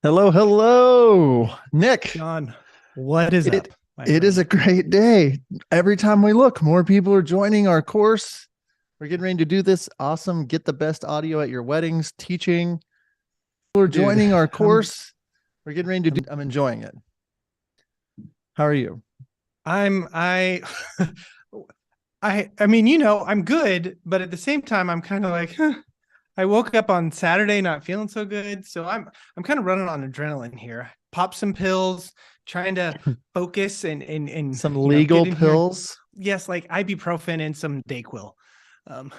Hello, hello, Nick. John, what is up, It my it is friend? a great day. Every time we look, more people are joining our course. We're getting ready to do this awesome get the best audio at your weddings teaching. People are Dude, joining our I'm course. We're getting ready to do I'm enjoying it. How are you? I'm I I mean, I'm good, but at the same time I'm kind of like, I woke up on Saturday not feeling so good, so I'm kind of running on adrenaline here. Pop some pills, trying to focus and Some get legal in here. pills. Yes, like ibuprofen and some Dayquil. Um,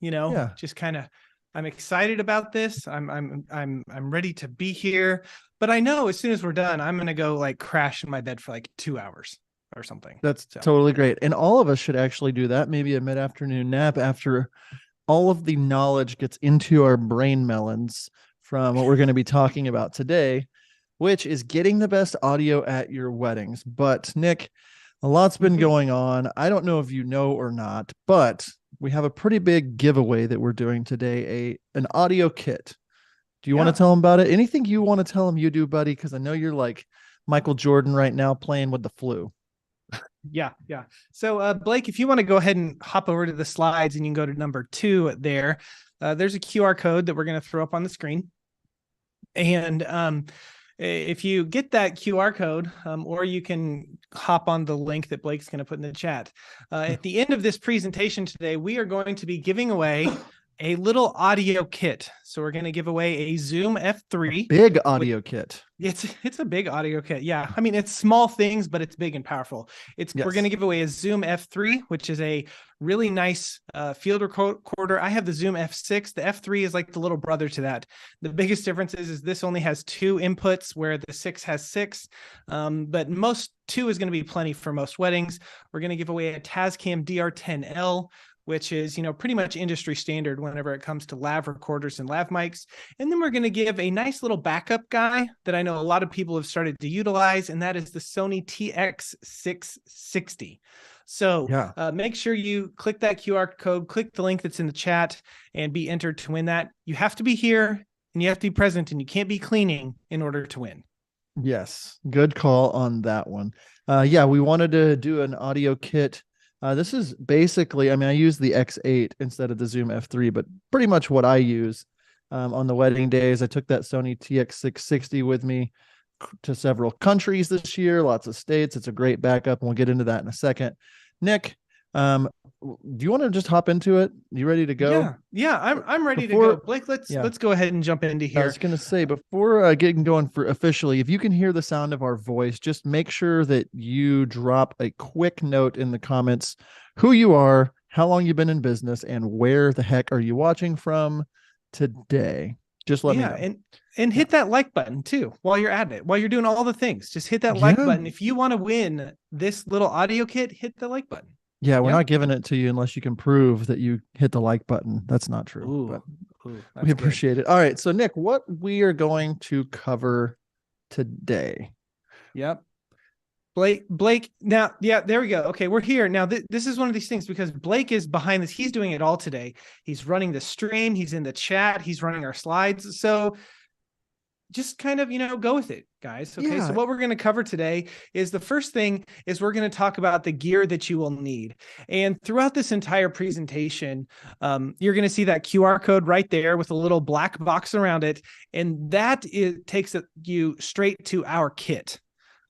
Yeah. just kind of I'm excited about this. I'm ready to be here, but I know as soon as we're done, I'm gonna go like crash in my bed for like 2 hours or something. That's So totally great. And all of us should actually do that. Maybe a mid-afternoon nap after all of the knowledge gets into our brain melons from what we're going to be talking about today, which is getting the best audio at your weddings. But Nick, a lot's been mhm. going on. I don't know if you know or not, but we have a pretty big giveaway that we're doing today, an audio kit. Do you want to Yeah. tell them about it? Anything you want to tell them you do, buddy? Because I know you're like Michael Jordan right now playing with the flu. Yeah. So, Blake, if you want to go ahead and hop over to the slides and you can go to number 2 there, there's a QR code that we're going to throw up on the screen. And if you get that QR code, or you can hop on the link that Blake's going to put in the chat. At the end of this presentation today, we are going to be giving away a little audio kit. So we're going to give away a Zoom F3, Big which audio kit. it's a big audio kit. Yeah. I mean, it's small things, but it's big and powerful. We're going Yes. to give away a Zoom F3, which is a really nice field recorder. I have the Zoom F6. The F3 is like the little brother to that. The biggest difference is this only has 2 inputs where the 6 has 6. But most 2 is going to be plenty for most weddings. We're going to give away a Tascam DR10L, which is, pretty much industry standard whenever it comes to lav recorders and lav mics. And then we're going to give a nice little backup guy that I know a lot of people have started to utilize, and that is the Sony TX660. So Yeah. make sure you click that QR code, click the link that's in the chat, and be entered to win that. You have to be here and you have to be present, and you can't be cleaning in order to win. Yes. Good call on that one. Yeah, we wanted to do an audio kit. This is basically, I mean, I use the X8 instead of the Zoom F3, but pretty much what I use on the wedding days. I took that Sony TX660 with me to several countries this year, lots of states. It's a great backup, and we'll get into that in a second. Nick, do you want to just hop into it? You ready to go? Yeah, I'm ready to go. Before, Blake, yeah, let's go ahead and jump into I here. was going to say before getting going for officially, if you can hear the sound of our voice, just make sure that you drop a quick note in the comments who you are, how long you've been in business, and where the heck are you watching from today. Just let me Yeah, know. and Yeah. hit that like button too while you're at it. While you're doing all the things, just hit that like Yeah. button. If you want to win this little audio kit, hit the like button. Yeah. We're Yeah. not giving it to you unless you can prove that you hit the like button. That's not true, but Ooh, we that's good. appreciate it. All right. So, Nick, what we are going to cover today. Yep. Blake. Now, yeah, there we go. Okay, we're here now. This is one of these things because Blake is behind this. He's doing it all today. He's running the stream. He's in the chat. He's running our slides. So just kind of, go with it, guys. Okay. So Yeah. what we're going to cover today is the first thing is we're going to talk about the gear that you will need. And throughout this entire presentation, you're going to see that QR code right there with a little black box around it. And takes you straight to our kit.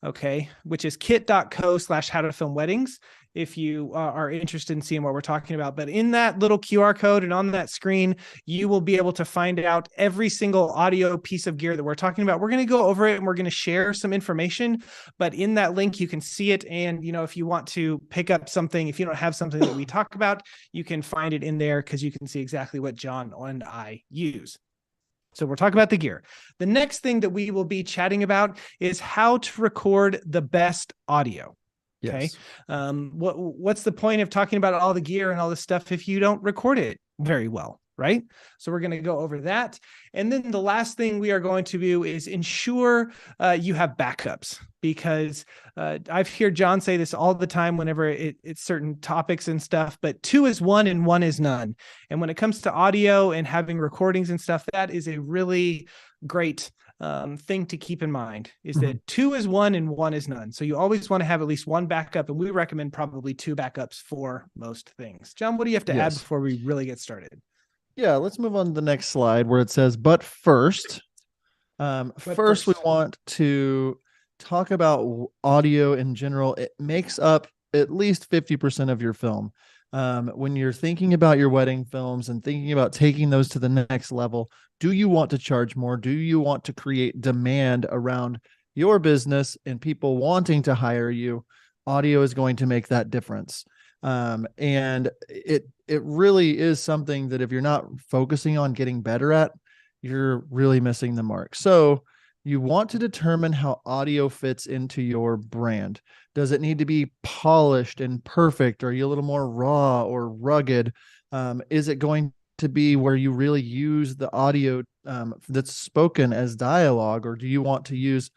Okay, which is kit.co/how to film weddings if you are interested in seeing what we're talking about. But in that little QR code and on that screen, you will be able to find out every single audio piece of gear that we're talking about. We're going to go over it and we're going to share some information, but in that link, you can see it. And, if you want to pick up something, if you don't have something that we talk about, you can find it in there because you can see exactly what John and I use. So we're talking about the gear. The next thing that we will be chatting about is how to record the best audio. Okay. Yes. What's the point of talking about all the gear and all this stuff if you don't record it very well, right? So we're going to go over that. And then the last thing we are going to do is ensure you have backups, because I've heard John say this all the time whenever it's certain topics and stuff, but 2 is 1 and 1 is none. And when it comes to audio and having recordings and stuff, that is a really great thing to keep in mind is that 2 is 1 and 1 is none. So you always want to have at least one backup, and we recommend probably 2 backups for most things. John, what do you have to add before we really get started? Yeah, let's move on to the next slide where it says, but first, we want to talk about audio in general. It makes up at least 50% of your film. When you're thinking about your wedding films and thinking about taking those to the next level, do you want to charge more? Do you want to create demand around your business and people wanting to hire you? Audio is going to make that difference. And it really is something that if you're not focusing on getting better at, you're really missing the mark. So you want to determine how audio fits into your brand. Does it need to be polished and perfect? Are you a little more raw or rugged? Is it going to be where you really use the audio that's spoken as dialogue, or do you want to use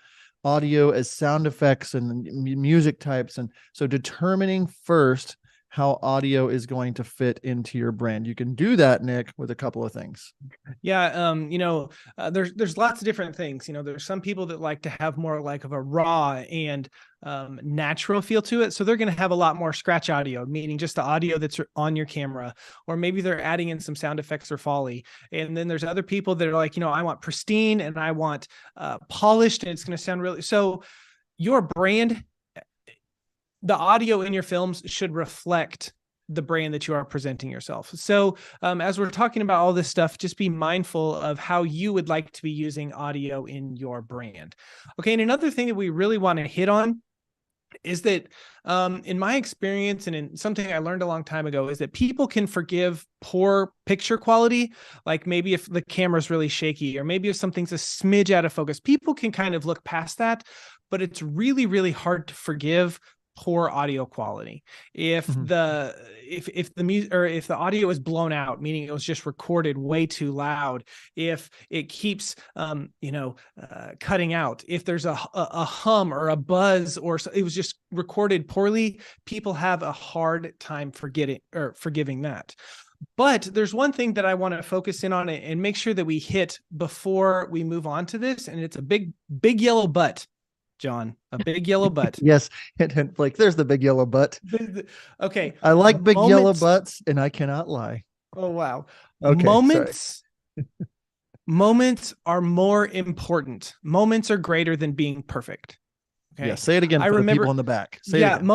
audio as sound effects and music types? And so determining first how audio is going to fit into your brand. You can do that, Nick, with a couple of things. Yeah. There's lots of different things. There's some people that like to have more like of a raw and natural feel to it. So they're going to have a lot more scratch audio, meaning just the audio that's on your camera, or maybe they're adding in some sound effects or Foley. And then there's other people that are like, I want pristine and I want polished, and it's going to sound really, so your brand, the audio in your films should reflect the brand that you are presenting yourself. So as we're talking about all this stuff, just be mindful of how you would like to be using audio in your brand. Okay. And another thing that we really want to hit on is that in my experience, and in something I learned a long time ago, is that people can forgive poor picture quality. Like maybe if the camera's really shaky, or maybe if something's a smidge out of focus, people can kind of look past that, but it's really, really hard to forgive poor audio quality. If the music, or if the audio is blown out, meaning it was just recorded way too loud, if it keeps cutting out, if there's a hum or a buzz, or it was just recorded poorly, people have a hard time forgiving that. But there's one thing that I want to focus in on and make sure that we hit before we move on to this, and it's a big yellow butt. John, a big yellow butt. Yes. Like there's the big yellow butt. Okay. I like big yellow butts, and I cannot lie. Oh, wow. Okay. Moments are more important. Moments are greater than being perfect. Okay. Yeah. Say it again for the people in the back. Say it again.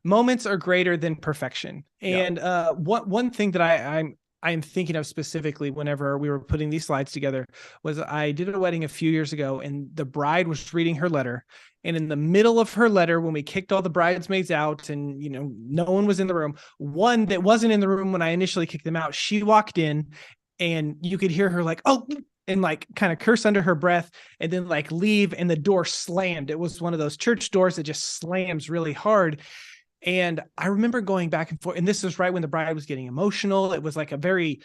Moments are greater than perfection. And one thing that I'm thinking of specifically whenever we were putting these slides together was I did a wedding a few years ago, and the bride was reading her letter. And in the middle of her letter, when we kicked all the bridesmaids out and, no one was in the room, one that wasn't in the room when I initially kicked them out, she walked in, and you could hear her like, oh, and like kind of curse under her breath, and then like leave, and the door slammed. It was one of those church doors that just slams really hard. And I remember going back and forth, and this was right when the bride was getting emotional. It was like a very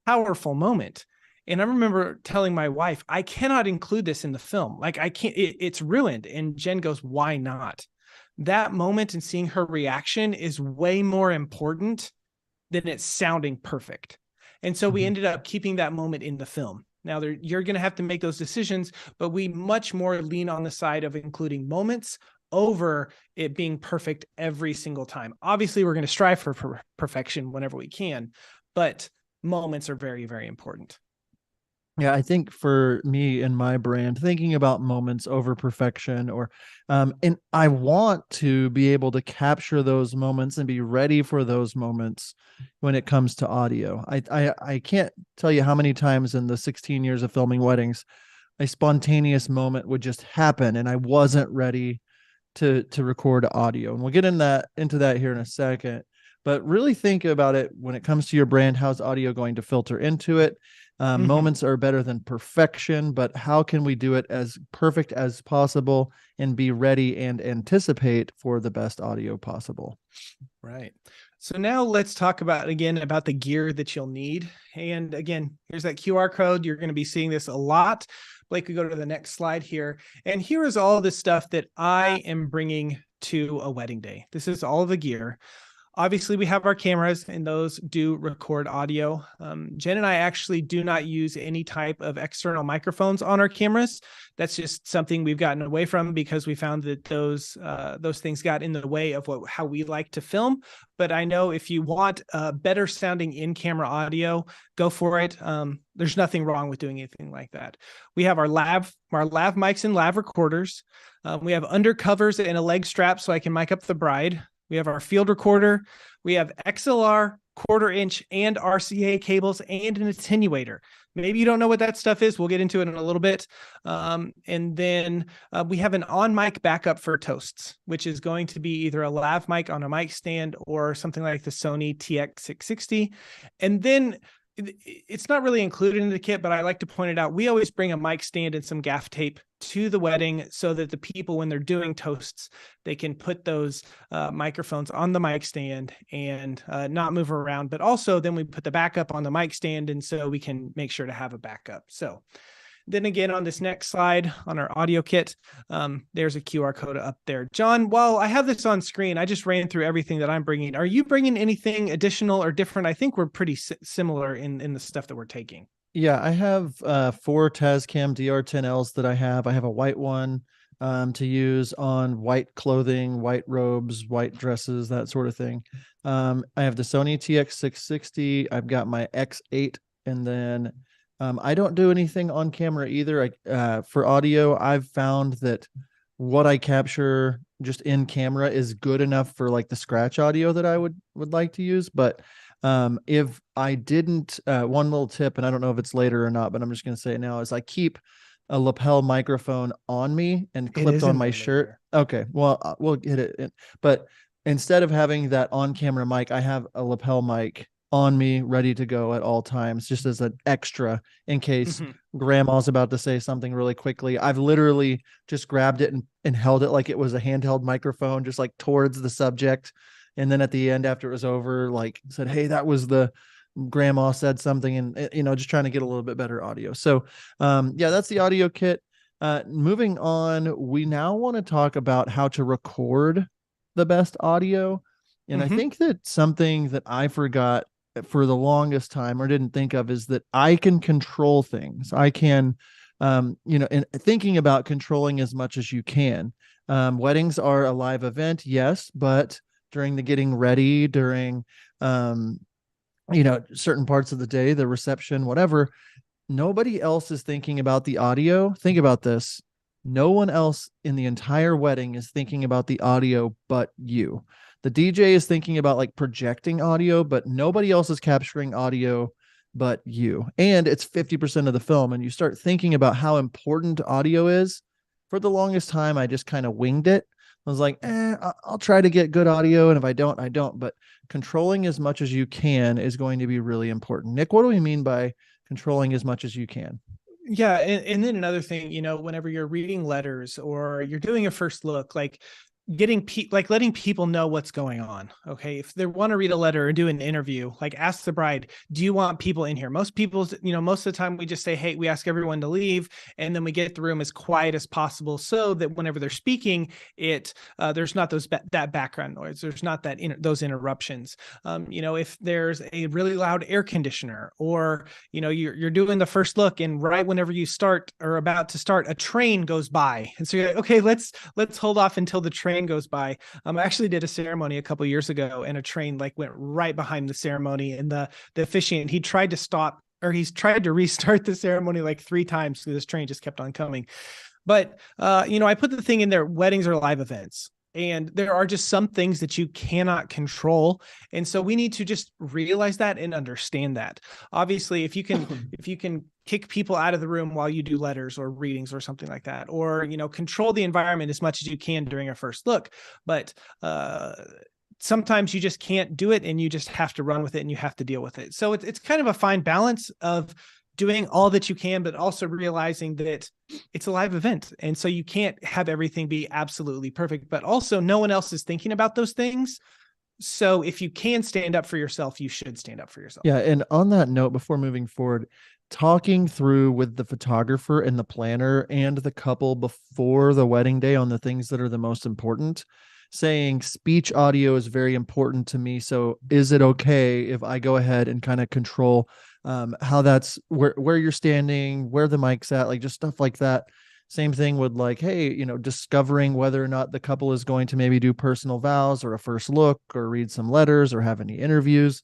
powerful moment. And I remember telling my wife, I cannot include this in the film. Like I can't, it's ruined. And Jen goes, why not? That moment and seeing her reaction is way more important than it sounding perfect. And so we ended up keeping that moment in the film. Now you're going to have to make those decisions, but we much more lean on the side of including moments over it being perfect every single time. Obviously, we're going to strive for perfection whenever we can, but moments are very, very important. Yeah, I think for me and my brand, thinking about moments over perfection, or and I want to be able to capture those moments and be ready for those moments when it comes to audio. I can't tell you how many times in the 16 years of filming weddings, a spontaneous moment would just happen and I wasn't ready to record audio. And we'll get into that here in a second, but really think about it when it comes to your brand. How's audio going to filter into it? Moments are better than perfection, but how can we do it as perfect as possible and be ready and anticipate for the best audio possible? Right. So now let's talk about the gear that you'll need. And again, here's that QR code. You're going to be seeing this a lot. Blake, we go to the next slide here. And here is all the stuff that I am bringing to a wedding day. This is all the gear. Obviously, we have our cameras, and those do record audio. Jen and I actually do not use any type of external microphones on our cameras. That's just something we've gotten away from because we found that those things got in the way of how we like to film. But I know if you want better sounding in-camera audio, go for it. There's nothing wrong with doing anything like that. We have our lav mics and lav recorders. We have undercovers and a leg strap so I can mic up the bride. We have our field recorder. We have XLR, 1/4-inch, and RCA cables and an attenuator. Maybe you don't know what that stuff is. We'll get into it in a little bit. And then we have an on-mic backup for toasts, which is going to be either a lav mic on a mic stand or something like the Sony TX660. And then it's not really included in the kit, but I like to point it out. We always bring a mic stand and some gaff tape to the wedding so that the people, when they're doing toasts, they can put those microphones on the mic stand and not move around. But also then we put the backup on the mic stand, and so we can make sure to have a backup. So then again, on this next slide on our audio kit, there's a QR code up there. John, while I have this on screen, I just ran through everything that I'm bringing. Are you bringing anything additional or different? I think we're pretty similar in the stuff that we're taking. Yeah, I have 4 Tascam DR10Ls that I have. I have a white one to use on white clothing, white robes, white dresses, that sort of thing. I have the Sony TX660. I've got my X8, and then I don't do anything on camera either. For audio, I've found that what I capture just in camera is good enough for like the scratch audio that I would like to use. But if I didn't, one little tip, and I don't know if it's later or not, but I'm just going to say it now, is I keep a lapel microphone on me and clipped on my shirt. Okay, well, we'll hit it in. But instead of having that on-camera mic, I have a lapel mic on me ready to go at all times, just as an extra in case grandma's about to say something really quickly. I've literally just grabbed it and held it like it was a handheld microphone, just like towards the subject. And then at the end, after it was over, like said, hey, that was the grandma said something, and, just trying to get a little bit better audio. So yeah, that's the audio kit. Moving on, we now want to talk about how to record the best audio. And I think that something that I forgot for the longest time or didn't think of is that I can control things. I can, and thinking about controlling as much as you can. Weddings are a live event, yes, but during the getting ready, during, certain parts of the day, the reception, whatever, nobody else is thinking about the audio. Think about this. No one else in the entire wedding is thinking about the audio but you. The DJ is thinking about like projecting audio, but nobody else is capturing audio but you. And it's 50% of the film. And you start thinking about how important audio is. For the longest time, I just kind of winged it. I was like, I'll try to get good audio. And if I don't, I don't. But controlling as much as you can is going to be really important. Nick, what do we mean by controlling as much as you can? Yeah. And then another thing, whenever you're reading letters or you're doing a first look, like letting people know what's going on. Okay. If they want to read a letter or do an interview, like ask the bride, do you want people in here? Most people, most of the time we just say, hey, we ask everyone to leave. And then we get the room as quiet as possible so that whenever they're speaking, there's not that background noise. There's not those interruptions. If there's a really loud air conditioner or, you're doing the first look and right whenever you start or about to start, a train goes by. And so you're like, okay, let's hold off until the train goes by. I actually did a ceremony a couple years ago and a train like went right behind the ceremony, and the officiant, he tried to stop, or he's tried to restart the ceremony like 3 times because this train just kept on coming. But I put the thing in there, weddings are live events. And there are just some things that you cannot control. And so we need to just realize that and understand that. Obviously, if you can kick people out of the room while you do letters or readings or something like that, or, control the environment as much as you can during a first look. But sometimes you just can't do it and you just have to run with it and you have to deal with it. So it's kind of a fine balance of doing all that you can, but also realizing that it's a live event. And so you can't have everything be absolutely perfect, but also no one else is thinking about those things. So if you can stand up for yourself, you should stand up for yourself. Yeah. And on that note, before moving forward, talking through with the photographer and the planner and the couple before the wedding day on the things that are the most important. saying speech audio is very important to me. So is it okay if I go ahead and kind of control how that's where you're standing, where the mic's at, like just stuff like that. Same thing with like, hey, discovering whether or not the couple is going to maybe do personal vows or a first look or read some letters or have any interviews,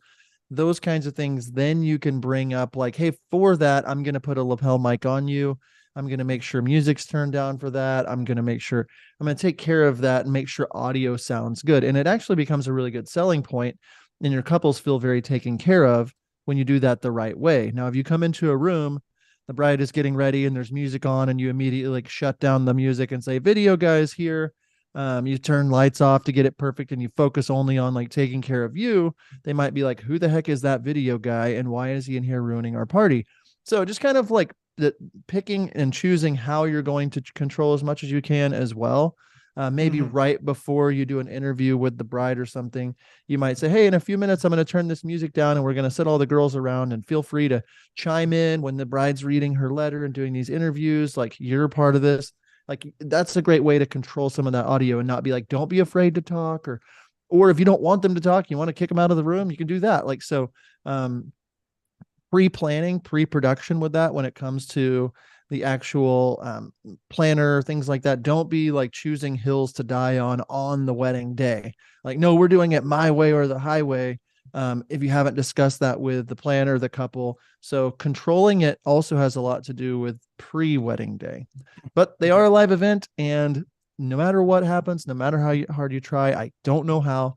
those kinds of things. Then you can bring up like, hey, for that, I'm going to put a lapel mic on you. I'm going to make sure music's turned down for that. I'm going to take care of that and make sure audio sounds good. And it actually becomes a really good selling point, and your couples feel very taken care of when you do that the right way. Now, if you come into a room, the bride is getting ready and there's music on, and you immediately like shut down the music and say, video guys here. You turn lights off to get it perfect and you focus only on like taking care of you. They might be like, who the heck is that video guy? And why is he in here ruining our party? So just kind of like picking and choosing how you're going to control as much as you can as well. Maybe right before you do an interview with the bride or something, you might say, hey, in a few minutes, I'm going to turn this music down and we're going to sit all the girls around, and feel free to chime in when the bride's reading her letter and doing these interviews. Like, you're part of this. Like, that's a great way to control some of that audio and not be like, don't be afraid to talk, or if you don't want them to talk, you want to kick them out of the room, you can do that. Like, so, pre-planning, pre-production with that when it comes to the actual planner, things like that. Don't be like choosing hills to die on the wedding day. Like, no, we're doing it my way or the highway. If you haven't discussed that with the planner, the couple. So controlling it also has a lot to do with pre-wedding day. But they are a live event, and no matter what happens, no matter how hard you try, I don't know how.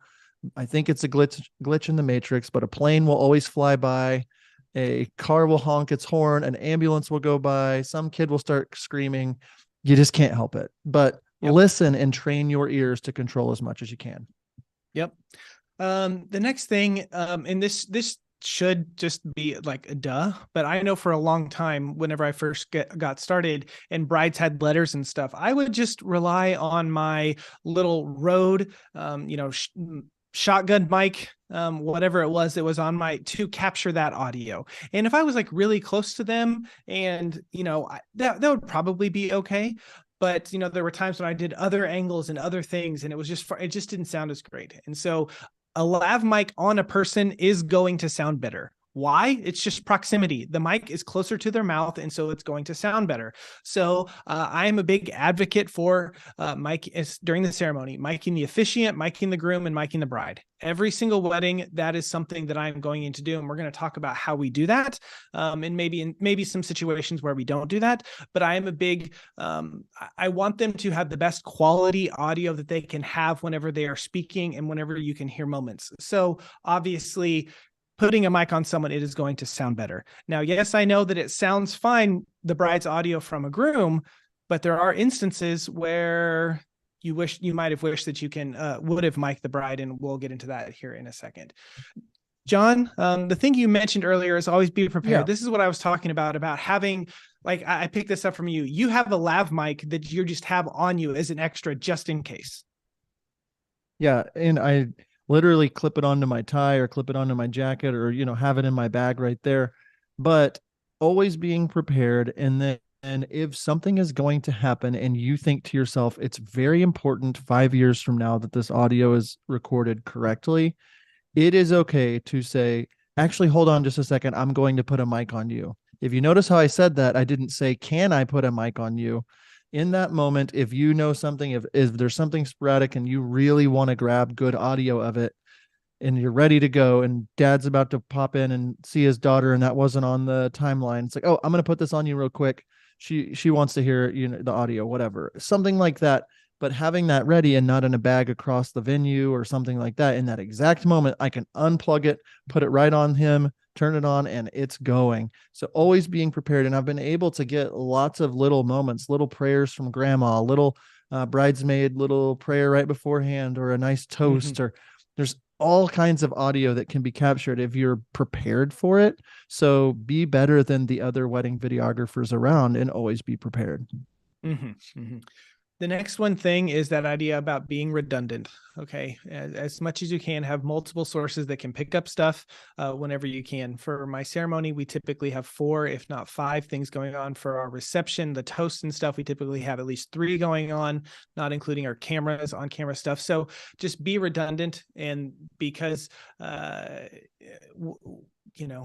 I think it's a glitch in the matrix, but a plane will always fly by. A car will honk its horn, an ambulance will go by, some kid will start screaming. You just can't help it. But listen and train your ears to control as much as you can. Yep. The next thing, and this should just be like a duh, but I know for a long time, whenever I first got started and brides had letters and stuff, I would just rely on my little Rode, shotgun mic, whatever it was that was on my, to capture that audio. And if I was like really close to them, and that would probably be okay. But there were times when I did other angles and other things, and it just didn't sound as great. And so a lav mic on a person is going to sound better. Why? It's just proximity. The mic is closer to their mouth, and so it's going to sound better. So I am a big advocate for mic during the ceremony, miking the officiant, miking the groom, and miking the bride. Every single wedding, that is something that I'm going in to do, and we're going to talk about how we do that, and maybe some situations where we don't do that. But I am a big, I want them to have the best quality audio that they can have whenever they are speaking and whenever you can hear moments. So obviously, putting a mic on someone, it is going to sound better. Now, yes, I know that it sounds fine, the bride's audio from a groom, but there are instances where you might have wished that you would have mic'd the bride, and we'll get into that here in a second. John, the thing you mentioned earlier is always be prepared. Yeah. This is what I was talking about having, like, I picked this up from you. You have a lav mic that you just have on you as an extra just in case. Yeah, and I literally clip it onto my tie or clip it onto my jacket, or have it in my bag right there. But always being prepared. And then if something is going to happen and you think to yourself, it's very important 5 years from now that this audio is recorded correctly, it is okay to say, actually, hold on just a second, I'm going to put a mic on you. If you notice how I said that, I didn't say, can I put a mic on you? In that moment, if you know something, if there's something sporadic and you really want to grab good audio of it, and you're ready to go, and dad's about to pop in and see his daughter, and that wasn't on the timeline, it's like, oh, I'm going to put this on you real quick. She wants to hear, the audio, whatever, something like that. But having that ready and not in a bag across the venue or something like that, in that exact moment, I can unplug it, put it right on him, turn it on, and it's going. So always being prepared. And I've been able to get lots of little moments, little prayers from grandma, little bridesmaid, little prayer right beforehand, or a nice toast, or there's all kinds of audio that can be captured if you're prepared for it. So be better than the other wedding videographers around and always be prepared. The next one thing is that idea about being redundant. Okay. As much as you can, have multiple sources that can pick up stuff whenever you can. For my ceremony, we typically have 4, if not 5 things going on. For our reception, the toast and stuff, we typically have at least 3 going on, not including our cameras, on camera stuff. So just be redundant. And because,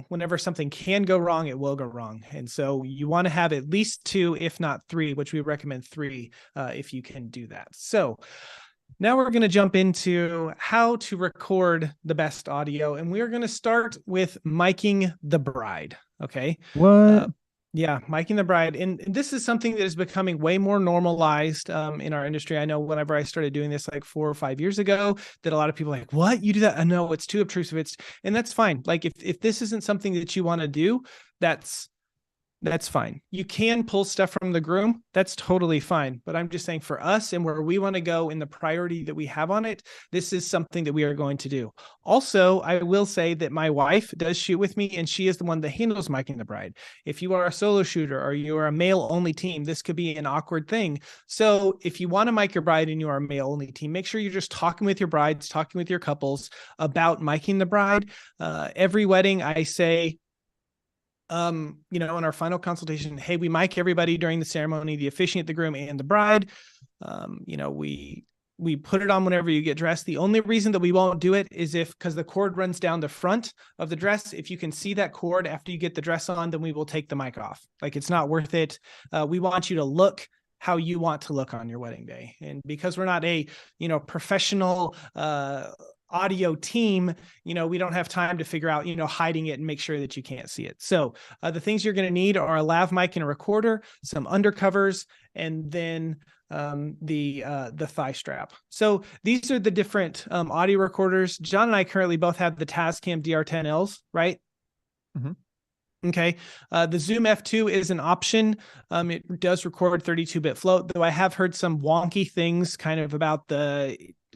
whenever something can go wrong, it will go wrong. And so you want to have at least 2, if not 3, which we recommend 3 if you can do that. So now we're going to jump into how to record the best audio. And we're going to start with miking the bride. Okay. What? Yeah, miking the bride. And this is something that is becoming way more normalized in our industry. I know whenever I started doing this like 4 or 5 years ago, that a lot of people are like, what? You do that? I know it's too obtrusive. And that's fine. Like if this isn't something that you want to do, that's fine. You can pull stuff from the groom. That's totally fine. But I'm just saying for us and where we want to go in the priority that we have on it, this is something that we are going to do. Also, I will say that my wife does shoot with me and she is the one that handles miking the bride. If you are a solo shooter or you are a male only team, this could be an awkward thing. So if you want to mic your bride and you are a male only team, make sure you're just talking with your brides, talking with your couples about miking the bride. Every wedding I say, in our final consultation, hey, we mic everybody during the ceremony, the officiant, the groom, and the bride. We put it on whenever you get dressed. The only reason that we won't do it is because the cord runs down the front of the dress. If you can see that cord after you get the dress on, then we will take the mic off. Like, it's not worth it. We want you to look how you want to look on your wedding day. And because we're not a, professional, audio team, we don't have time to figure out, hiding it and make sure that you can't see it. So the things you're going to need are a lav mic and a recorder, some undercovers, and then the thigh strap. So these are the different audio recorders. John and I currently both have the Tascam DR10Ls, right? Mm-hmm. Okay. The Zoom F2 is an option. It does record 32-bit float, though I have heard some wonky things kind of about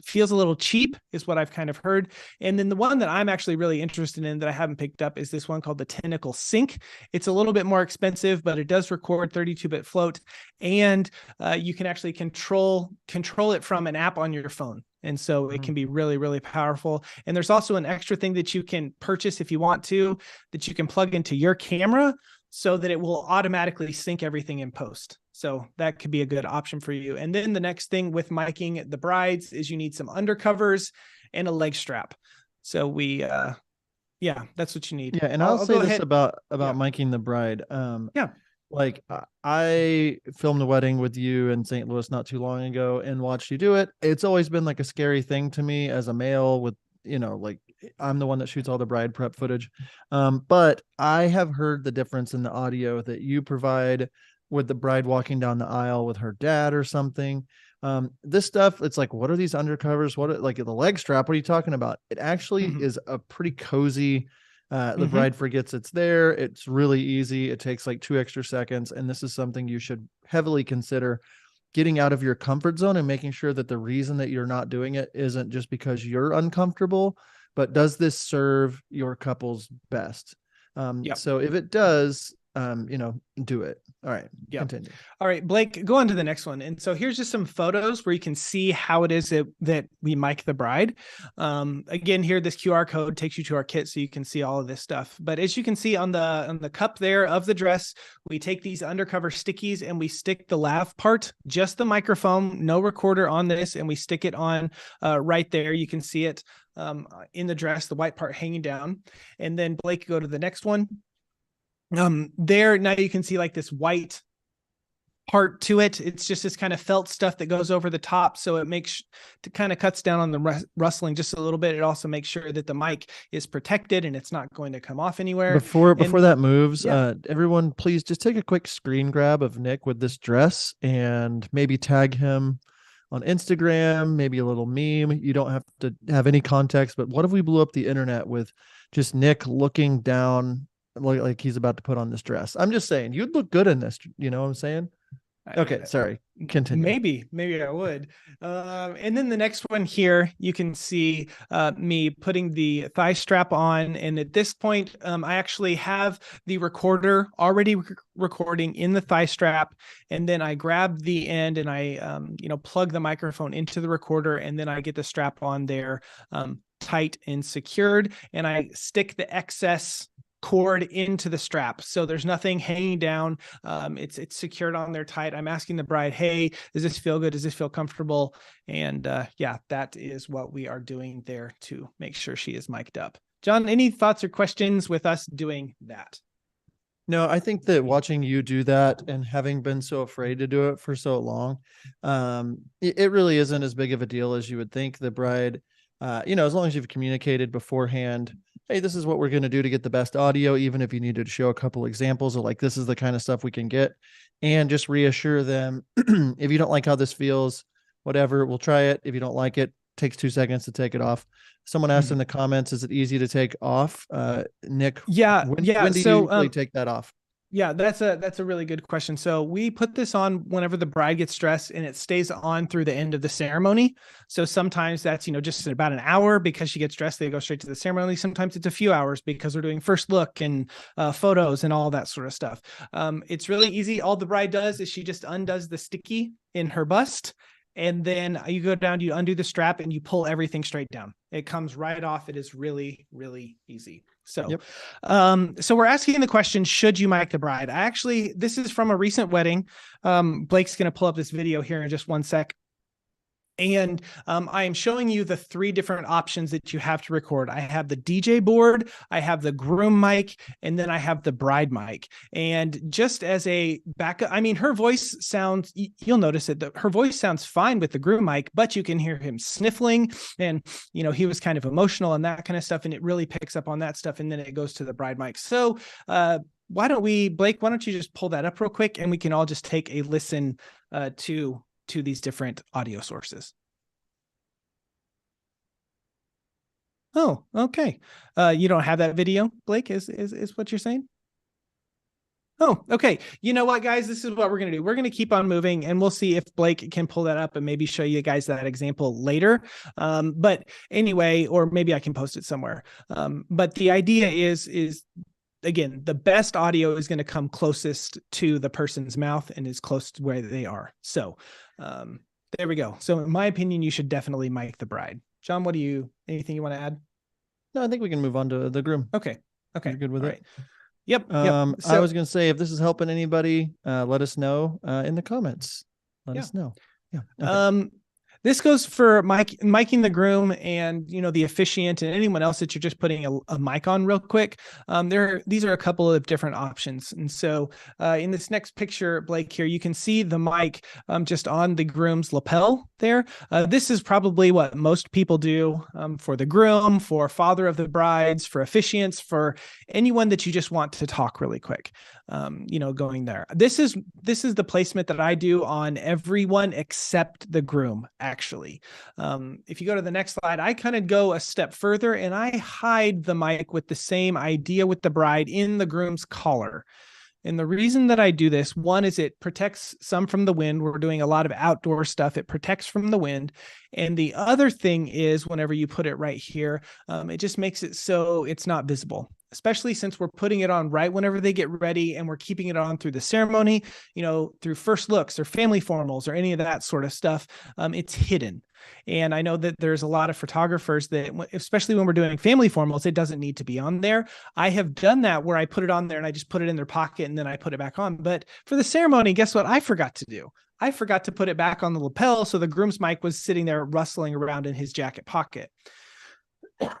feels a little cheap is what I've kind of heard. And then the one that I'm actually really interested in that I haven't picked up is this one called the Tentacle Sync. It's a little bit more expensive, but it does record 32-bit float, and you can actually control it from an app on your phone. And so it can be really, really powerful. And there's also an extra thing that you can purchase if you want to, that you can plug into your camera so that it will automatically sync everything in post. So that could be a good option for you. And then the next thing with miking the brides is you need some undercovers and a leg strap. So that's what you need. Yeah. And I'll say this about miking the bride. Like I filmed a wedding with you in St. Louis not too long ago and watched you do it. It's always been like a scary thing to me as a male with, like I'm the one that shoots all the bride prep footage. But I have heard the difference in the audio that you provide with the bride walking down the aisle with her dad or something. This stuff, it's like, what are these undercovers? Like the leg strap? What are you talking about? It actually is a pretty cozy. The bride forgets it's there. It's really easy. It takes like 2 extra seconds. And this is something you should heavily consider getting out of your comfort zone and making sure that the reason that you're not doing it isn't just because you're uncomfortable, but does this serve your couple's best? So if it does, do it. All right. Yeah. Continue. All right, Blake, go on to the next one. And so here's just some photos where you can see how it is that we mic the bride. Again, here, this QR code takes you to our kit so you can see all of this stuff. But as you can see on the cup there of the dress, we take these undercover stickies and we stick the lav part, just the microphone, no recorder on this, and we stick it on right there. You can see it in the dress, the white part hanging down. And then Blake, go to the next one. There, now you can see like this white part to it. It's just this kind of felt stuff that goes over the top. So it kind of cuts down on the rustling just a little bit. It also makes sure that the mic is protected and it's not going to come off anywhere. Before that moves, everyone, please just take a quick screen grab of Nick with this dress and maybe tag him on Instagram, maybe a little meme. You don't have to have any context, but what if we blew up the internet with just Nick looking down like he's about to put on this dress? I'm just saying, you'd look good in this. You know what I'm saying? Okay, sorry. Continue. Maybe I would. And then the next one here, you can see me putting the thigh strap on. And at this point, I actually have the recorder already recording in the thigh strap. And then I grab the end and I, plug the microphone into the recorder. And then I get the strap on there tight and secured. And I stick the excess cord into the strap, so there's nothing hanging down. It's secured on there tight. I'm asking the bride, hey, does this feel good? Does this feel comfortable? And yeah, that is what we are doing there to make sure she is mic'd up. John, any thoughts or questions with us doing that? No, I think that watching you do that and having been so afraid to do it for so long, it really isn't as big of a deal as you would think. The bride, as long as you've communicated beforehand, hey, this is what we're going to do to get the best audio, even if you needed to show a couple examples of like, this is the kind of stuff we can get, and just reassure them, if you don't like how this feels, whatever, we'll try it. If you don't like it, takes 2 seconds to take it off. Someone asked in the comments, is it easy to take off? Nick, when do you usually take that off? Yeah, that's a really good question. So we put this on whenever the bride gets dressed, and it stays on through the end of the ceremony. So sometimes that's, just about an hour because she gets dressed, they go straight to the ceremony. Sometimes it's a few hours because we're doing first look and photos and all that sort of stuff. It's really easy. All the bride does is she just undoes the sticky in her bust. And then you go down, you undo the strap, and you pull everything straight down. It comes right off. It is really, really easy. So, so we're asking the question, should you mic the bride? This is from a recent wedding. Blake's going to pull up this video here in just one sec. And I am showing you the 3 different options that you have to record. I have the DJ board, I have the groom mic, and then I have the bride mic. And just as a backup, her voice sounds, you'll notice it, her voice sounds fine with the groom mic, but you can hear him sniffling, and, he was kind of emotional and that kind of stuff. And it really picks up on that stuff. And then it goes to the bride mic. So Blake, why don't you just pull that up real quick, and we can all just take a listen to these different audio sources. Oh, okay. You don't have that video, Blake, is what you're saying? Oh, okay. You know what, guys, this is what we're going to do. We're going to keep on moving, and we'll see if Blake can pull that up and maybe show you guys that example later. But anyway, or maybe I can post it somewhere. But the idea is again, the best audio is going to come closest to the person's mouth and is close to where they are. So there we go. So in my opinion, you should definitely mic the bride. John, anything you want to add? No, I think we can move on to the groom. Okay. You're good with it? Right. Yep. So, I was going to say, if this is helping anybody, let us know in the comments. Let us know. Yeah. Okay. This goes for miking the groom and, the officiant and anyone else that you're just putting a mic on real quick. These are a couple of different options. And so in this next picture, Blake, here, you can see the mic just on the groom's lapel there. This is probably what most people do for the groom, for father of the brides, for officiants, for anyone that you just want to talk really quick, going there. This is the placement that I do on everyone except the groom, actually. If you go to the next slide, I kind of go a step further and I hide the mic with the same idea with the bride in the groom's collar. And the reason that I do this, one, is it protects some from the wind. We're doing a lot of outdoor stuff. It protects from the wind. And the other thing is, whenever you put it right here, it just makes it so it's not visible, especially since we're putting it on right whenever they get ready, and we're keeping it on through the ceremony, through first looks or family formals or any of that sort of stuff. It's hidden. And I know that there's a lot of photographers that, especially when we're doing family formals, it doesn't need to be on there. I have done that where I put it on there and I just put it in their pocket and then I put it back on. But for the ceremony, guess what I forgot to do? I forgot to put it back on the lapel. So the groom's mic was sitting there rustling around in his jacket pocket.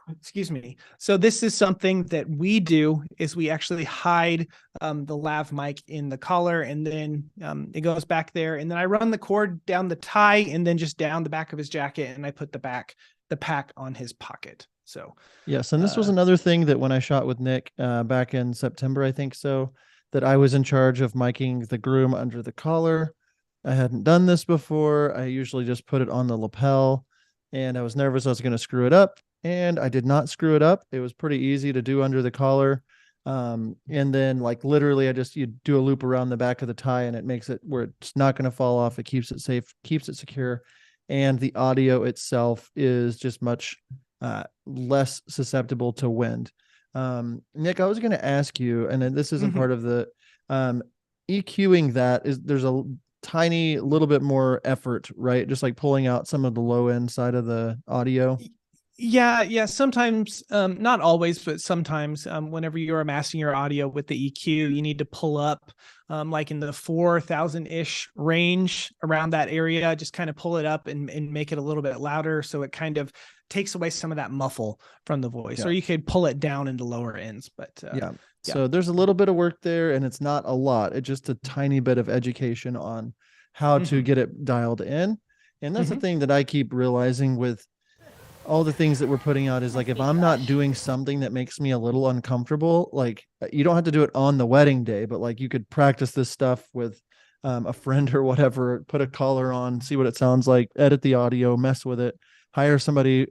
Excuse me. So this is something that we do, is we actually hide the lav mic in the collar, and then it goes back there, and then I run the cord down the tie and then just down the back of his jacket, and I put the pack on his pocket. So yes, and this was another thing that when I shot with Nick back in September, I think so, that I was in charge of miking the groom under the collar. I hadn't done this before. I usually just put it on the lapel, and I was nervous I was going to screw it up. And I did not screw it up. It was pretty easy to do under the collar. And then like literally you do a loop around the back of the tie and it makes it where it's not going to fall off. It keeps it safe, keeps it secure. And the audio itself is just much less susceptible to wind. Nick, I was going to ask you, and this isn't part of the EQing that is, there's a tiny little bit more effort, right? Just like pulling out some of the low end side of the audio. Yeah. Sometimes, not always, but sometimes, whenever you're mastering your audio with the EQ, you need to pull up, like in the 4,000-ish range around that area. Just kind of pull it up and make it a little bit louder, so it kind of takes away some of that muffle from the voice. Yeah. Or you could pull it down into lower ends. But yeah. So there's a little bit of work there, and it's not a lot. It's just a tiny bit of education on how to get it dialed in. And that's the thing that I keep realizing with all the things that we're putting out is like, if I'm not doing something that makes me a little uncomfortable, like you don't have to do it on the wedding day, but like you could practice this stuff with a friend or whatever, put a collar on, see what it sounds like, edit the audio, mess with it, hire somebody,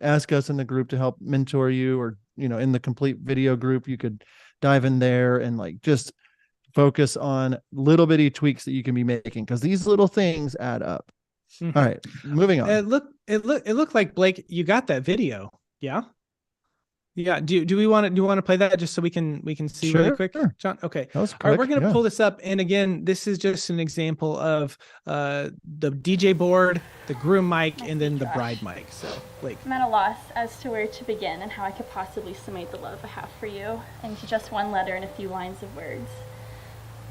ask us in the group to help mentor you, or, in the complete video group, you could dive in there and like just focus on little bitty tweaks that you can be making, because these little things add up. All right, moving on. It looked like, Blake, you got that video. Yeah. Do we want to play that just so we can see really quick, John? Okay. All right, we're going to pull this up. And again, this is just an example of the DJ board, the groom mic, and then the bride mic. So, Blake. I'm at a loss as to where to begin and how I could possibly summate the love I have for you into just one letter and a few lines of words.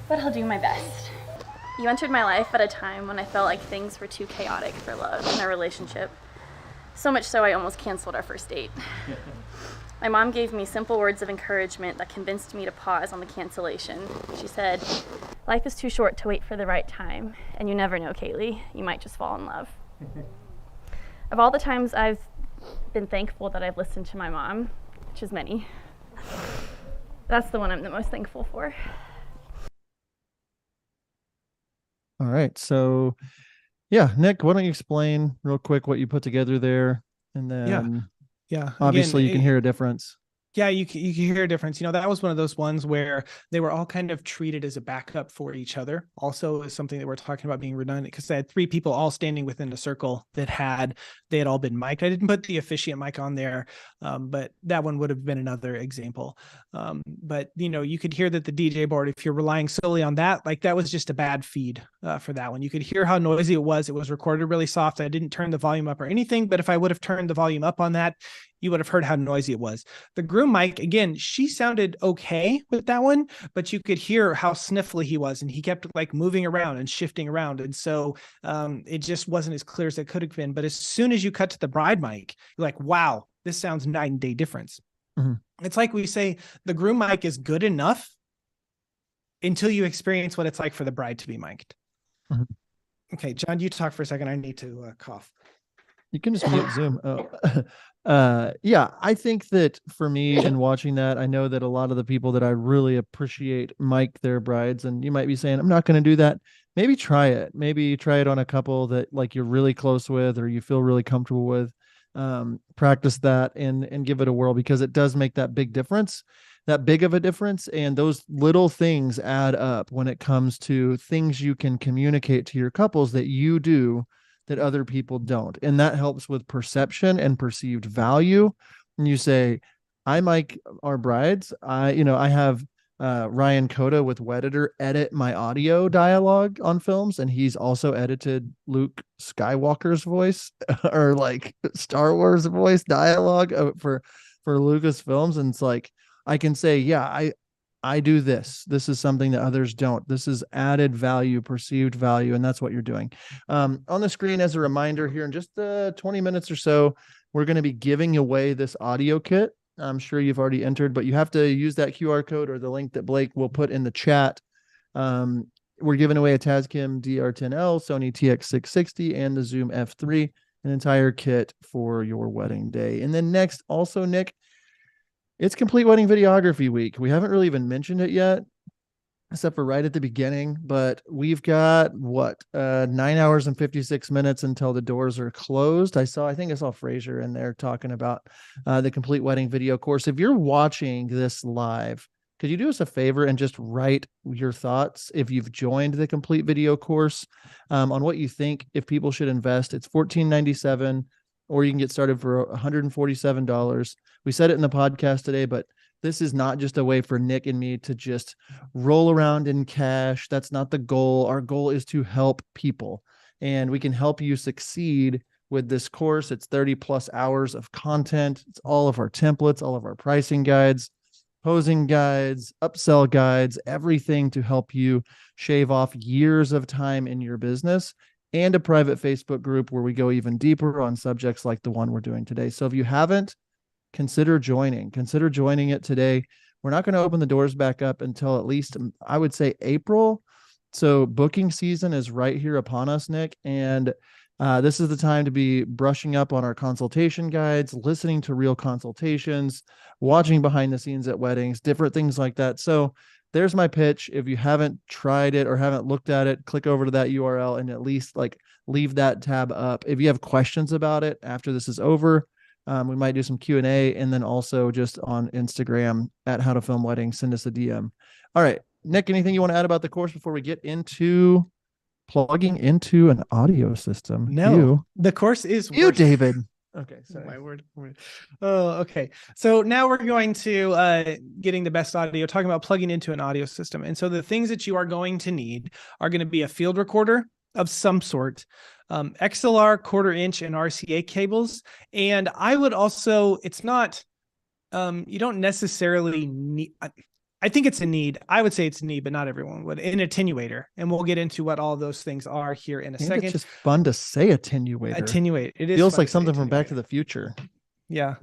But I'll do my best. You entered my life at a time when I felt like things were too chaotic for love in our relationship. So much so I almost canceled our first date. My mom gave me simple words of encouragement that convinced me to pause on the cancellation. She said, "Life is too short to wait for the right time, and you never know, Kaylee. You might just fall in love." Of all the times I've been thankful that I've listened to my mom, which is many, that's the one I'm the most thankful for. All right. So, yeah, Nick, why don't you explain real quick what you put together there? And then, obviously you can hear a difference. Yeah, you can hear a difference. That was one of those ones where they were all kind of treated as a backup for each other. Also, is something that we're talking about being redundant, because I had three people all standing within a circle that they had all been mic'd. I didn't put the officiant mic on there, but that one would have been another example. But you could hear that the DJ board, if you're relying solely on that, like that was just a bad feed for that one. You could hear how noisy it was. It was recorded really soft. I didn't turn the volume up or anything, but if I would have turned the volume up on that, you would have heard how noisy it was. The groom mic, again, she sounded okay with that one, but you could hear how sniffly he was, and he kept like moving around and shifting around. And so it just wasn't as clear as it could have been. But as soon as you cut to the bride mic, you're like, wow, this sounds night and day difference. It's like we say, the groom mic is good enough until you experience what it's like for the bride to be mic'd. Okay, John, you talk for a second. I need to cough. You can just mute Zoom. Yeah, I think that for me, in watching that, I know that a lot of the people that I really appreciate mic their brides, and you might be saying, I'm not going to do that. Maybe try it. Maybe try it on a couple that like you're really close with, or you feel really comfortable with. Practice that and give it a whirl, because it does make that big difference, that big of a difference. And those little things add up when it comes to things you can communicate to your couples that you do that other people don't. And that helps with perception and perceived value. And you say, I mic our brides. I have Ryan Coda with Wedditor edit my audio dialogue on films, and he's also edited Luke Skywalker's voice or like Star Wars voice dialogue for Lucasfilms. And it's like, I can say, yeah, I do this. This is something that others don't. This is added value, perceived value, and that's what you're doing. On the screen, as a reminder, here in just 20 minutes or so, we're going to be giving away this audio kit. I'm sure you've already entered, but you have to use that QR code or the link that Blake will put in the chat. We're giving away a Tascam DR10L, Sony TX660, and the Zoom F3, an entire kit for your wedding day. And then next, also, Nick, it's Complete Wedding Videography Week. We haven't really even mentioned it yet, except for right at the beginning. But we've got 9 hours and 56 minutes until the doors are closed. I think I saw Fraser in there talking about the complete wedding video course. If you're watching this live, could you do us a favor and just write your thoughts if you've joined the complete video course on what you think if people should invest? It's $14.97, or you can get started for $147. We said it in the podcast today, but this is not just a way for Nick and me to just roll around in cash. That's not the goal. Our goal is to help people, and we can help you succeed with this course. It's 30 plus hours of content. It's all of our templates, all of our pricing guides, posing guides, upsell guides, everything to help you shave off years of time in your business, and a private Facebook group where we go even deeper on subjects like the one we're doing today. So if you haven't, consider joining it today. We're not going to open the doors back up until at least, I would say, April. So booking season is right here upon us, Nick. And this is the time to be brushing up on our consultation guides, listening to real consultations, watching behind the scenes at weddings, different things like that. So there's my pitch. If you haven't tried it or haven't looked at it, click over to that URL and at least leave that tab up. If you have questions about it after this is over, we might do some Q&A, and then also just on Instagram at How to Film Weddings, send us a DM. All right, Nick, anything you want to add about the course before we get into plugging into an audio system? No, the course is you, David. Okay, sorry. My word. Oh, okay. So now we're going to getting the best audio, talking about plugging into an audio system. And so the things that you are going to need are going to be a field recorder of some sort, XLR, 1/4 inch, and RCA cables. And I would also, it's not, you don't necessarily need, I think it's a need. I would say it's a need, but not everyone would. An attenuator. And we'll get into what all those things are here in a second. It's just fun to say attenuator. Attenuate. It is feels like something from Back to the Future. Yeah.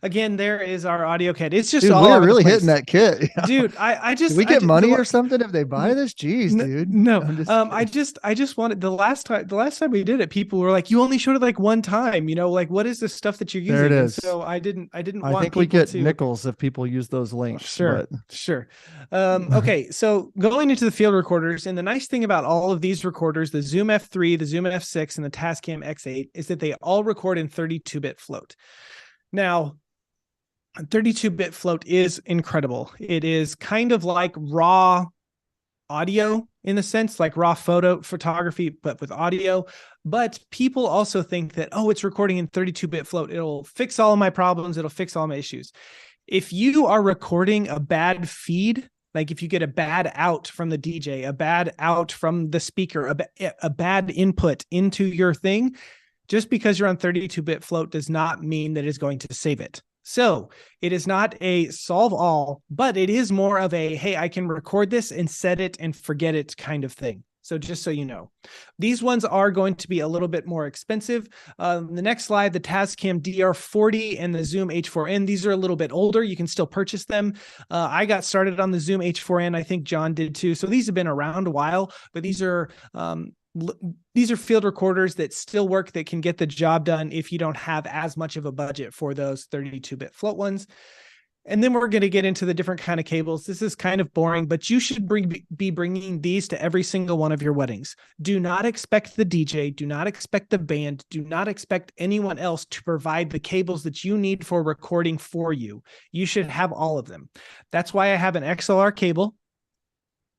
Again, there is our audio kit. It's just dude, all we're really hitting that kit. Dude, I just, did we get money or something if they buy this? Jeez, dude. No. I just wanted the last time we did it, people were like, you only showed it like one time, what is this stuff that you're using? There it is. And so I think we get nickels if people use those links. Sure. Okay. So going into the field recorders, and the nice thing about all of these recorders, the Zoom F3, the Zoom F6, and the Tascam X8, is that they all record in 32-bit float. Now, 32-bit float is incredible. It is kind of like raw audio in the sense, like raw photography, but with audio. But people also think that, it's recording in 32-bit float. It'll fix all of my problems. It'll fix all my issues. If you are recording a bad feed, like if you get a bad out from the DJ, a bad out from the speaker, a bad input into your thing, just because you're on 32-bit float does not mean that it's going to save it. So it is not a solve all, but it is more of a, hey, I can record this and set it and forget it kind of thing. So just so you know, these ones are going to be a little bit more expensive. The next slide, the Tascam DR40 and the Zoom H4n, these are a little bit older. You can still purchase them. I got started on the Zoom H4n. I think John did too. So these have been around a while, but these are field recorders that still work, that can get the job done if you don't have as much of a budget for those 32-bit float ones. And then we're going to get into the different kind of cables. This is kind of boring, but you should be bringing these to every single one of your weddings. Do not expect the DJ, do not expect the band, do not expect anyone else to provide the cables that you need for recording for you. You should have all of them. That's why I have an XLR cable.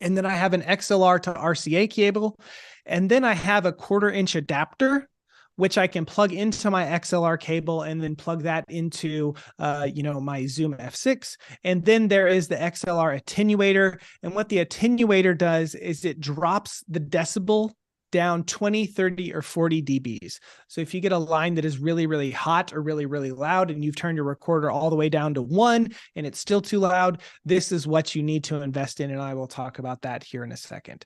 And then I have an XLR to RCA cable. And then I have a 1/4 inch adapter, which I can plug into my XLR cable and then plug that into, my Zoom F6. And then there is the XLR attenuator. And what the attenuator does is it drops the decibel down 20, 30, or 40 dBs. So if you get a line that is really, really hot or really, really loud, and you've turned your recorder all the way down to 1 and it's still too loud, this is what you need to invest in. And I will talk about that here in a second.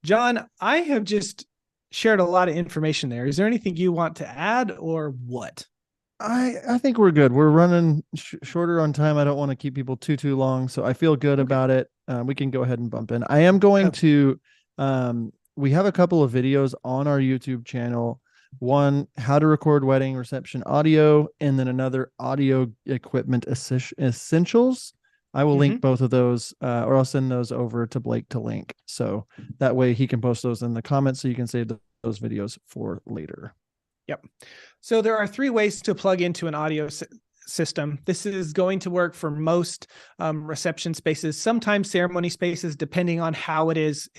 John, I have just shared a lot of information there. Is there anything you want to add or what? I think we're good. We're running shorter on time. I don't want to keep people too long. So I feel good about it. We can go ahead and bump in. I am going to, we have a couple of videos on our YouTube channel. One, how to record wedding reception audio, and then another audio equipment essentials. I will link both of those, or I'll send those over to Blake to link. So that way he can post those in the comments so you can save those videos for later. Yep. So there are 3 ways to plug into an audio system. This is going to work for most reception spaces, sometimes ceremony spaces, depending on how it is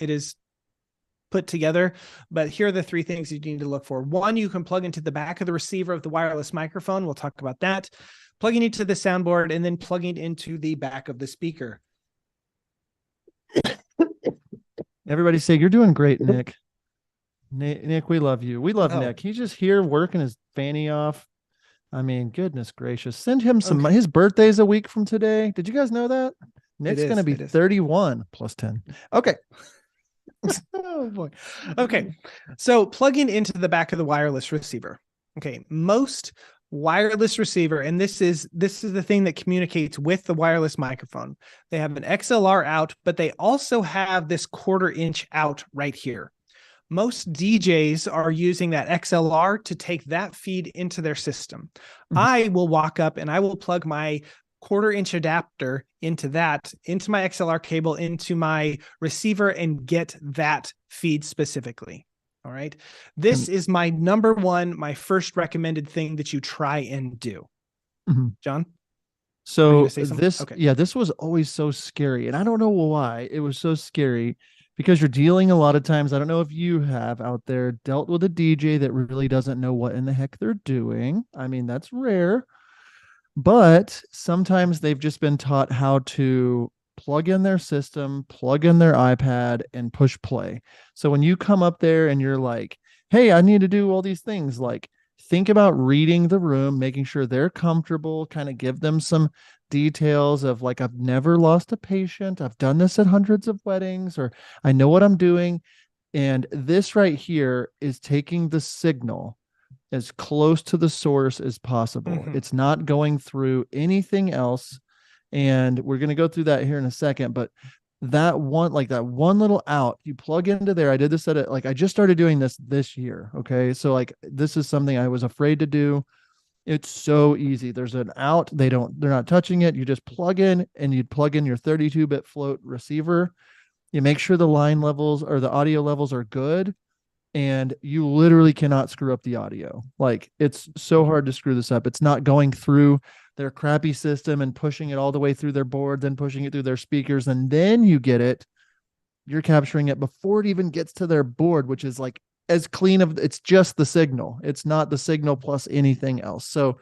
put together. But here are the 3 things you need to look for. 1, you can plug into the back of the receiver of the wireless microphone. We'll talk about that. Plugging into the soundboard, and then plugging into the back of the speaker. Everybody say, you're doing great, Nick. Nick, we love you. We love Nick. He's just here working his fanny off. I mean, goodness gracious. Send him some. His birthday's a week from today. Did you guys know that? Nick's going to be 31 plus 10. Okay. Oh boy. Okay. So plugging into the back of the wireless receiver. Okay. Most wireless receiver, and this is the thing that communicates with the wireless microphone. They have an XLR out, but they also have this 1/4 inch out right here. Most DJs are using that XLR to take that feed into their system. I will walk up and I will plug my 1/4 inch adapter into my XLR cable, into my receiver, and get that feed specifically. All right. This is my number 1, my first recommended thing that you try and do. John? So this was always so scary. And I don't know why it was so scary, because you're dealing a lot of times. I don't know if you have out there dealt with a DJ that really doesn't know what in the heck they're doing. I mean, that's rare, but sometimes they've just been taught how to plug in their system, plug in their iPad, and push play. So when you come up there and you're like, hey, I need to do all these things, like think about reading the room, making sure they're comfortable, kind of give them some details of like, I've never lost a patient. I've done this at hundreds of weddings, or I know what I'm doing. And this right here is taking the signal as close to the source as possible. It's not going through anything else. And we're going to go through that here in a second, but that one little out, you plug into there. I did this I just started doing this year. Okay. So like, this is something I was afraid to do. It's so easy. There's an out. They're not touching it. You just plug in, and you'd plug in your 32-bit float receiver. You make sure the line levels or the audio levels are good, and you literally cannot screw up the audio. Like, it's so hard to screw this up. It's not going through their crappy system and pushing it all the way through their board, then pushing it through their speakers, and then you get it. You're capturing it before it even gets to their board, which is like as clean it's just the signal. It's not the signal plus anything else. So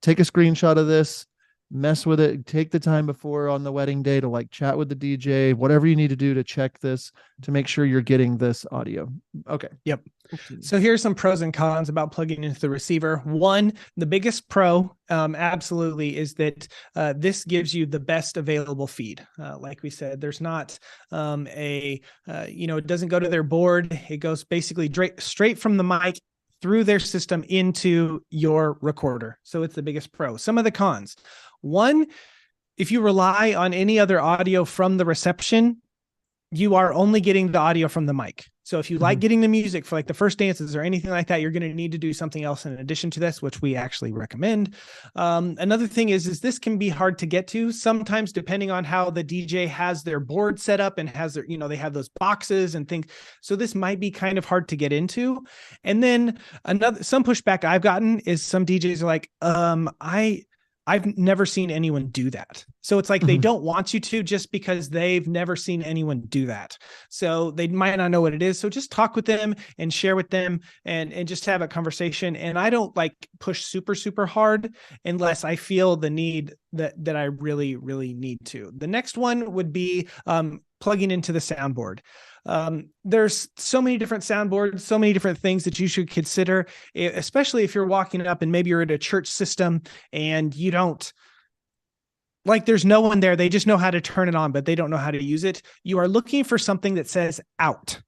take a screenshot of this, mess with it, take the time before on the wedding day to like chat with the DJ, whatever you need to do to check this to make sure you're getting this audio. Okay. Yep. So here's some pros and cons about plugging into the receiver. 1, the biggest pro, absolutely, is that this gives you the best available feed. Like we said, there's not it doesn't go to their board. It goes basically straight from the mic through their system into your recorder. So it's the biggest pro. Some of the cons. 1, if you rely on any other audio from the reception, you are only getting the audio from the mic. So if you like getting the music for like the first dances or anything like that, you're going to need to do something else in addition to this, which we actually recommend. Another thing is this can be hard to get to sometimes, depending on how the DJ has their board set up and has their, they have those boxes and things. So this might be kind of hard to get into. And then some pushback I've gotten is some DJs are like, I've never seen anyone do that. So it's like they don't want you to, just because they've never seen anyone do that. So they might not know what it is. So just talk with them and share with them and just have a conversation. And I don't like push super, super hard unless I feel the need that I really, really need to. The next one would be plugging into the soundboard. There's so many different soundboards, so many different things that you should consider, especially if you're walking up and maybe you're at a church system and you don't, like, there's no one there. They just know how to turn it on, but they don't know how to use it. You are looking for something that says out.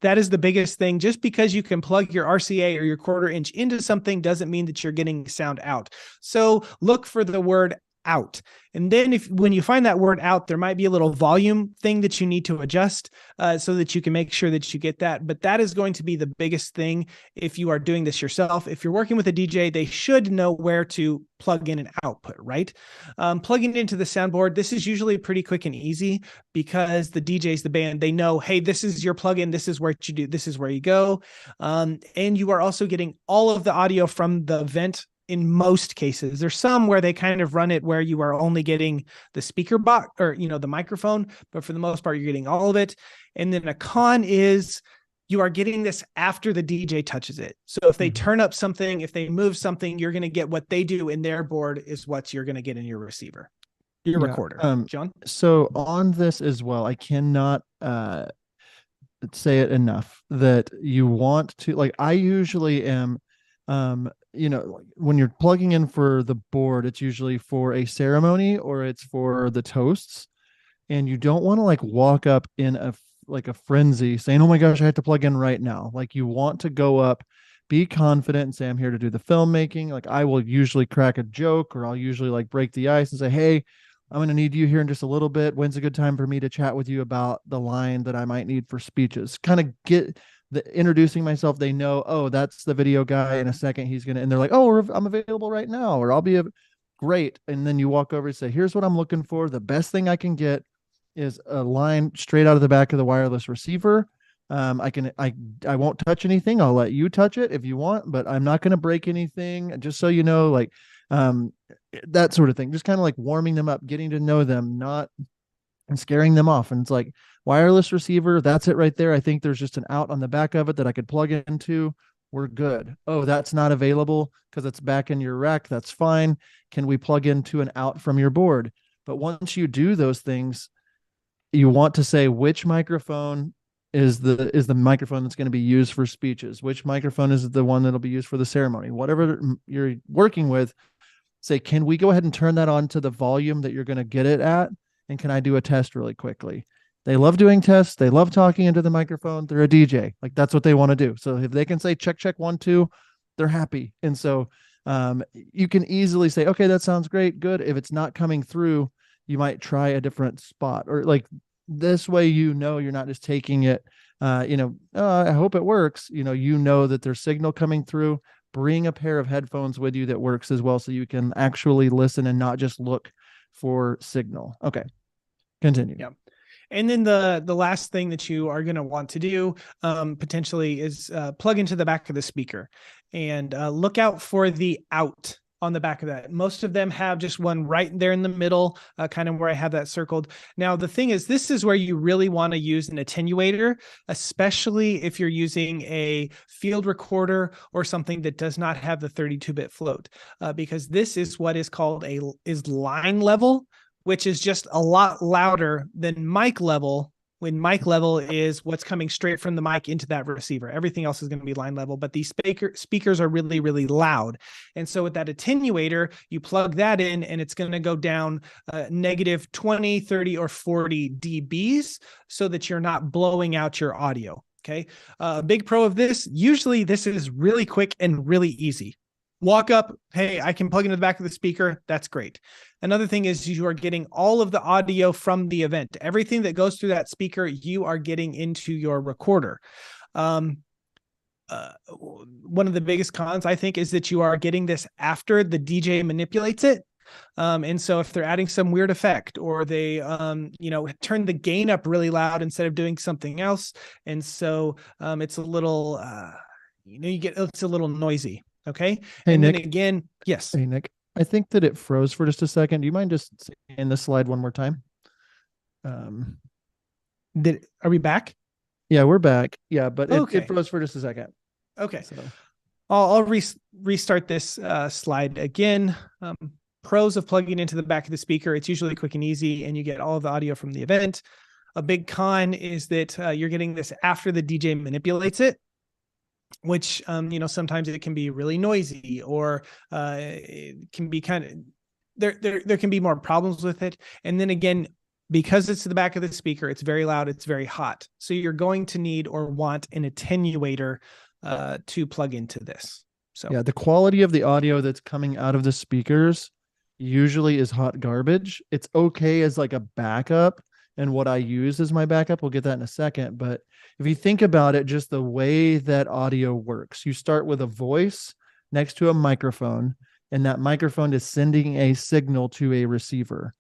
That is the biggest thing. Just because you can plug your RCA or your 1/4 inch into something doesn't mean that you're getting sound out. So look for the word out. And then when you find that word out, there might be a little volume thing that you need to adjust so that you can make sure that you get that. But that is going to be the biggest thing if you are doing this yourself. If you're working with a DJ, they should know where to plug in an output, right? Plugging into the soundboard, this is usually pretty quick and easy because the DJs, the band, they know, hey, this is your plugin. This is where you do, this is where you go. And you are also getting all of the audio from the vent. In most cases, there's some where they kind of run it where you are only getting the speaker box or, the microphone, but for the most part, you're getting all of it. And then a con is you are getting this after the DJ touches it. So if they turn up something, if they move something, you're going to get what they do in their board is what you're going to get in your receiver, your recorder. John? So on this as well, I cannot say it enough that you want to, like, I usually am, when you're plugging in for the board, it's usually for a ceremony or it's for the toasts. And you don't want to like walk up in a frenzy saying, oh my gosh, I have to plug in right now. Like you want to go up, be confident and say, I'm here to do the filmmaking. Like I will usually crack a joke or I'll usually like break the ice and say, hey, I'm going to need you here in just a little bit. When's a good time for me to chat with you about the line that I might need for speeches? Kind of get introducing myself. They know, oh, that's the video guy. In a second, he's going to, and they're like, oh, I'm available right now, or I'll be great. And then you walk over and say, here's what I'm looking for. The best thing I can get is a line straight out of the back of the wireless receiver. I won't touch anything. I'll let you touch it if you want, but I'm not going to break anything. Just so you know, like, that sort of thing, just kind of like warming them up, getting to know them, not scaring them off. And it's like wireless receiver, that's it right there. I think there's just an out on the back of it that I could plug into. We're good. Oh, that's not available because it's back in your rack. That's fine. Can we plug into an out from your board? But once you do those things, you want to say which microphone is the microphone that's going to be used for speeches, which microphone is the one that'll be used for the ceremony, whatever you're working with. Say, can we go ahead and turn that on to the volume that you're going to get it at? And can I do a test really quickly? They love doing tests. They love talking into the microphone. They're a DJ. Like that's what they want to do. So if they can say check, check 1, 2, they're happy. And so you can easily say, okay, that sounds great. Good. If it's not coming through, you might try a different spot, or like this way, you're not just taking it, I hope it works. You know that there's signal coming through. Bring a pair of headphones with you that works as well, so you can actually listen and not just look for signal. Okay, continue. Yeah. And then the last thing that you are going to want to do potentially is plug into the back of the speaker and look out for the out on the back of that. Most of them have just one right there in the middle, kind of where I have that circled. Now, the thing is, this is where you really want to use an attenuator, especially if you're using a field recorder or something that does not have the 32-bit float, because this is what is called line level, which is just a lot louder than mic level, when mic level is what's coming straight from the mic into that receiver. Everything else is going to be line level, but these speakers are really, really loud. And so with that attenuator, you plug that in and it's going to go down negative 20, 30, or 40 dBs so that you're not blowing out your audio. Okay. A big pro of this, usually this is really quick and really easy. Walk up, hey, I can plug into the back of the speaker. That's great. Another thing is you are getting all of the audio from the event. Everything that goes through that speaker, you are getting into your recorder. One of the biggest cons, I think, is that you are getting this after the DJ manipulates it. And so if they're adding some weird effect, or they, turn the gain up really loud instead of doing something else. And so it's a little, it's a little noisy. Okay. Hey, and Nick. Then again, yes. Hey, Nick, I think that it froze for just a second. Do you mind just saying this slide one more time? Are we back? Yeah, we're back. Yeah, but Okay. it froze for just a second. Okay. So I'll restart this slide again. Pros of plugging into the back of the speaker, it's usually quick and easy, and you get all of the audio from the event. A big con is that you're getting this after the DJ manipulates it, which, sometimes it can be really noisy, or it can be kind of, there can be more problems with it. And then again, because it's to the back of the speaker, it's very loud, it's very hot. So you're going to need or want an attenuator to plug into this. So yeah, the quality of the audio that's coming out of the speakers usually is hot garbage. It's okay as like a backup, and what I use as my backup, we'll get that in a second. But if you think about it, just the way that audio works, you start with a voice next to a microphone, and that microphone is sending a signal to a receiver.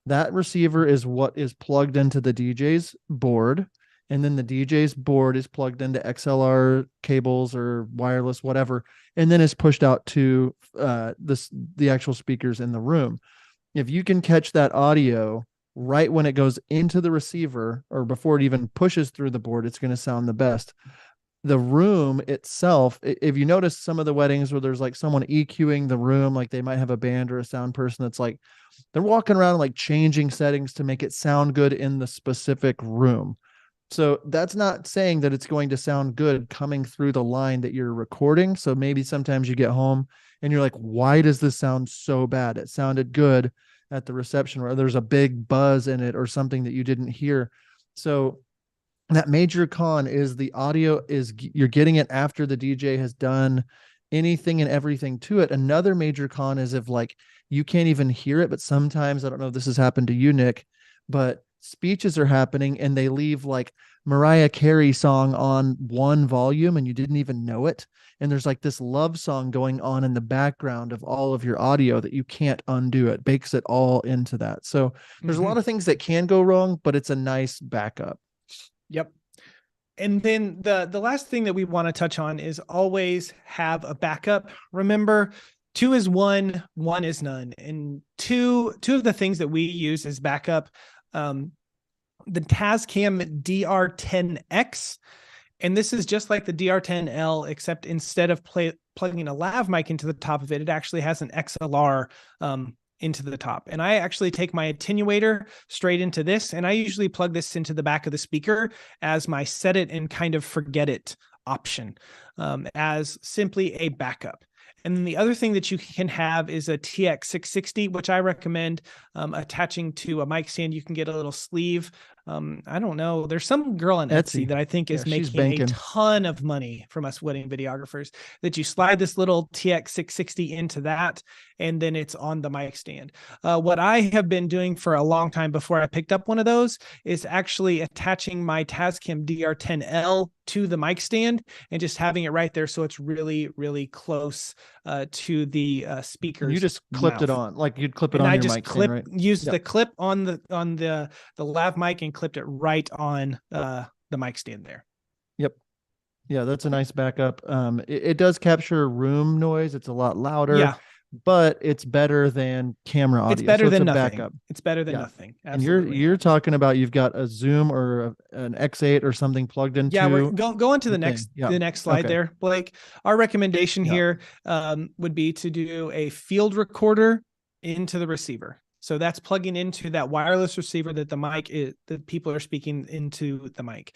That receiver is what is plugged into the DJ's board. And then the DJ's board is plugged into XLR cables or wireless, whatever, and then is pushed out to the actual speakers in the room. If you can catch that audio right when it goes into the receiver or before it even pushes through the board, it's going to sound the best. The room itself, if you notice some of the weddings where there's like someone EQing the room, like they might have a band or a sound person that's like, they're walking around like changing settings to make it sound good in the specific room. So that's not saying that it's going to sound good coming through the line that you're recording. So maybe sometimes you get home and you're like, why does this sound so bad? It sounded good at the reception, or there's a big buzz in it or something that you didn't hear. So that major con is the audio is you're getting it after the DJ has done anything and everything to it. Another major con is if like you can't even hear it, but sometimes, I don't know if this has happened to you, Nick, but speeches are happening and they leave like Mariah Carey song on one volume and you didn't even know it. And there's like this love song going on in the background of all of your audio that you can't undo. It bakes it all into that. So there's a lot of things that can go wrong, but it's a nice backup. Yep. And then the last thing that we want to touch on is always have a backup. Remember, 2 is 1, 1 is none. And two of the things that we use as backup, the Tascam DR10X, and this is just like the DR10L, except instead of plugging a lav mic into the top of it, it actually has an XLR into the top. And I actually take my attenuator straight into this, and I usually plug this into the back of the speaker as my set it and kind of forget it option, as simply a backup. And then the other thing that you can have is a TX660, which I recommend attaching to a mic stand. You can get a little sleeve. I don't know. There's some girl on Etsy that I think is making a ton of money from us wedding videographers, that you slide this little TX660 into that, and then it's on the mic stand. What I have been doing for a long time before I picked up one of those is actually attaching my Tascam DR10L to the mic stand and just having it right there. So it's really, really close to the speakers. You just clipped it on, like you'd clip it on your mic stand, right? Used the clip on the lav mic and clipped it right on the mic stand there. Yep. Yeah, that's a nice backup. It does capture room noise. It's a lot louder. Yeah. But it's better than camera audio. It's better than nothing. Backup. It's better than nothing. Absolutely. And you're talking about you've got a Zoom or an X8 or something plugged into. Yeah, we're go into the next slide there, Blake. Our recommendation here would be to do a field recorder into the receiver. So that's plugging into that wireless receiver that the mic is, that people are speaking into the mic.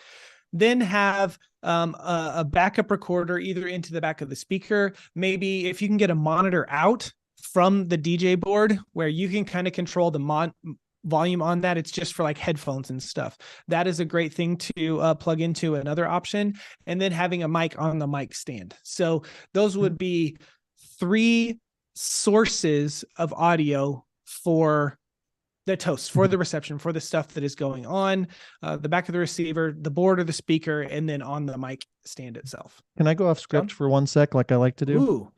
Then have a backup recorder either into the back of the speaker. Maybe if you can get a monitor out from the DJ board where you can kind of control the volume on that. It's just for like headphones and stuff. That is a great thing to plug into, another option. And then having a mic on the mic stand. So those would be 3 sources of audio for the toast, for the reception, for the stuff that is going on, the back of the receiver, the board or the speaker, and then on the mic stand itself. Can I go off script for 1 sec, like I like to do? Ooh,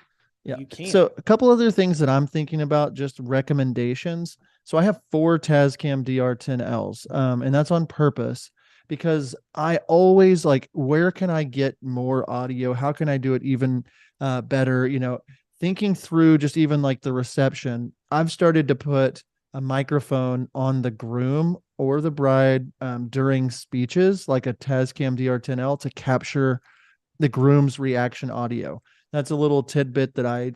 yeah. You can. So a couple other things that I'm thinking about, just recommendations. So I have 4 Tascam DR10Ls, and that's on purpose because I always like, where can I get more audio? How can I do it even better? You know, thinking through just even like the reception, I've started to put a microphone on the groom or the bride during speeches, like a Tascam DR10L, to capture the groom's reaction audio. That's a little tidbit that I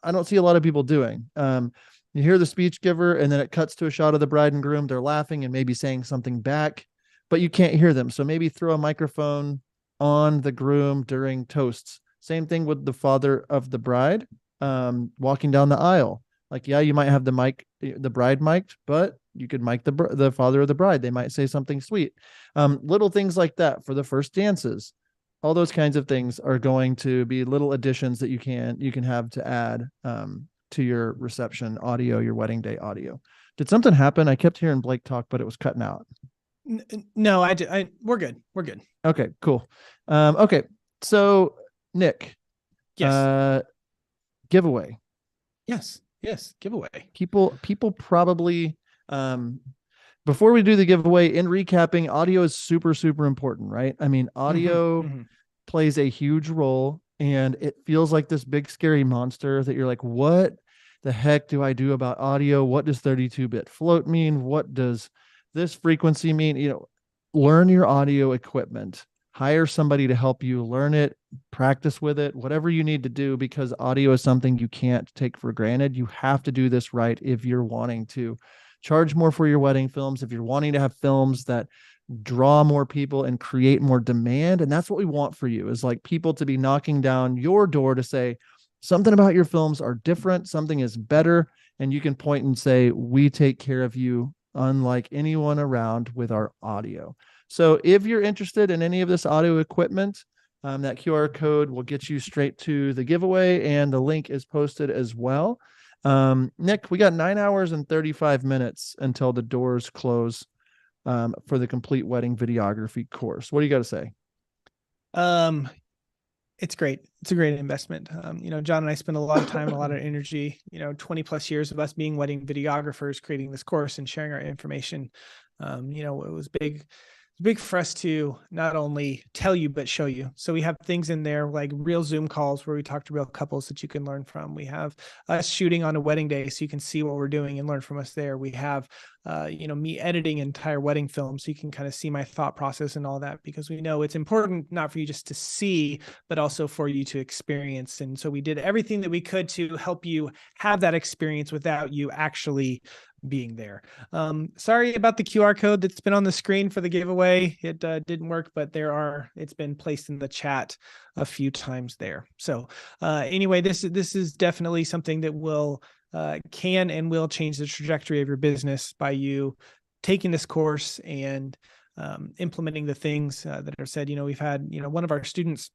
don't see a lot of people doing. You hear the speech giver and then it cuts to a shot of the bride and groom. They're laughing and maybe saying something back, but you can't hear them. So maybe throw a microphone on the groom during toasts. Same thing with the father of the bride walking down the aisle. Like, yeah, you might have the bride mic'd, but you could mic the father of the bride. They might say something sweet. Little things like that for the first dances. All those kinds of things are going to be little additions that you can have to add to your reception audio, your wedding day audio. Did something happen? I kept hearing Blake talk, but it was cutting out. No, we're good. We're good. Okay, cool. Okay. So Nick, Yes. Giveaway. Yes. Giveaway. People probably, before we do the giveaway, in recapping, audio is super, super important, right? I mean, audio plays a huge role, and it feels like this big scary monster that you're like, what the heck do I do about audio? What does 32-bit float mean? What does this frequency mean? You know, learn your audio equipment, hire somebody to help you learn it, practice with it, whatever you need to do, because audio is something you can't take for granted. You have to do this right if you're wanting to charge more for your wedding films, if you're wanting to have films that draw more people and create more demand. And that's what we want for you, is like people to be knocking down your door to say something about your films are different, something is better, and you can point and say, we take care of you unlike anyone around with our audio. So if you're interested in any of this audio equipment, that QR code will get you straight to the giveaway, and the link is posted as well. Nick, we got 9 hours and 35 minutes until the doors close for the complete wedding videography course. What do you got to say? It's great. It's a great investment. John and I spend a lot of time, a lot of energy, 20 plus years of us being wedding videographers, creating this course and sharing our information. It was big for us to not only tell you, but show you. So we have things in there like real Zoom calls where we talk to real couples that you can learn from. We have us shooting on a wedding day so you can see what we're doing and learn from us there. We have, me editing entire wedding films so you can kind of see my thought process and all that, because we know it's important not for you just to see, but also for you to experience. And so we did everything that we could to help you have that experience without you actually being there. Sorry about the QR code that's been on the screen for the giveaway. It didn't work, but it's been placed in the chat a few times there. So anyway, this is definitely something that can and will change the trajectory of your business by you taking this course and implementing the things that are said. We've had, one of our students,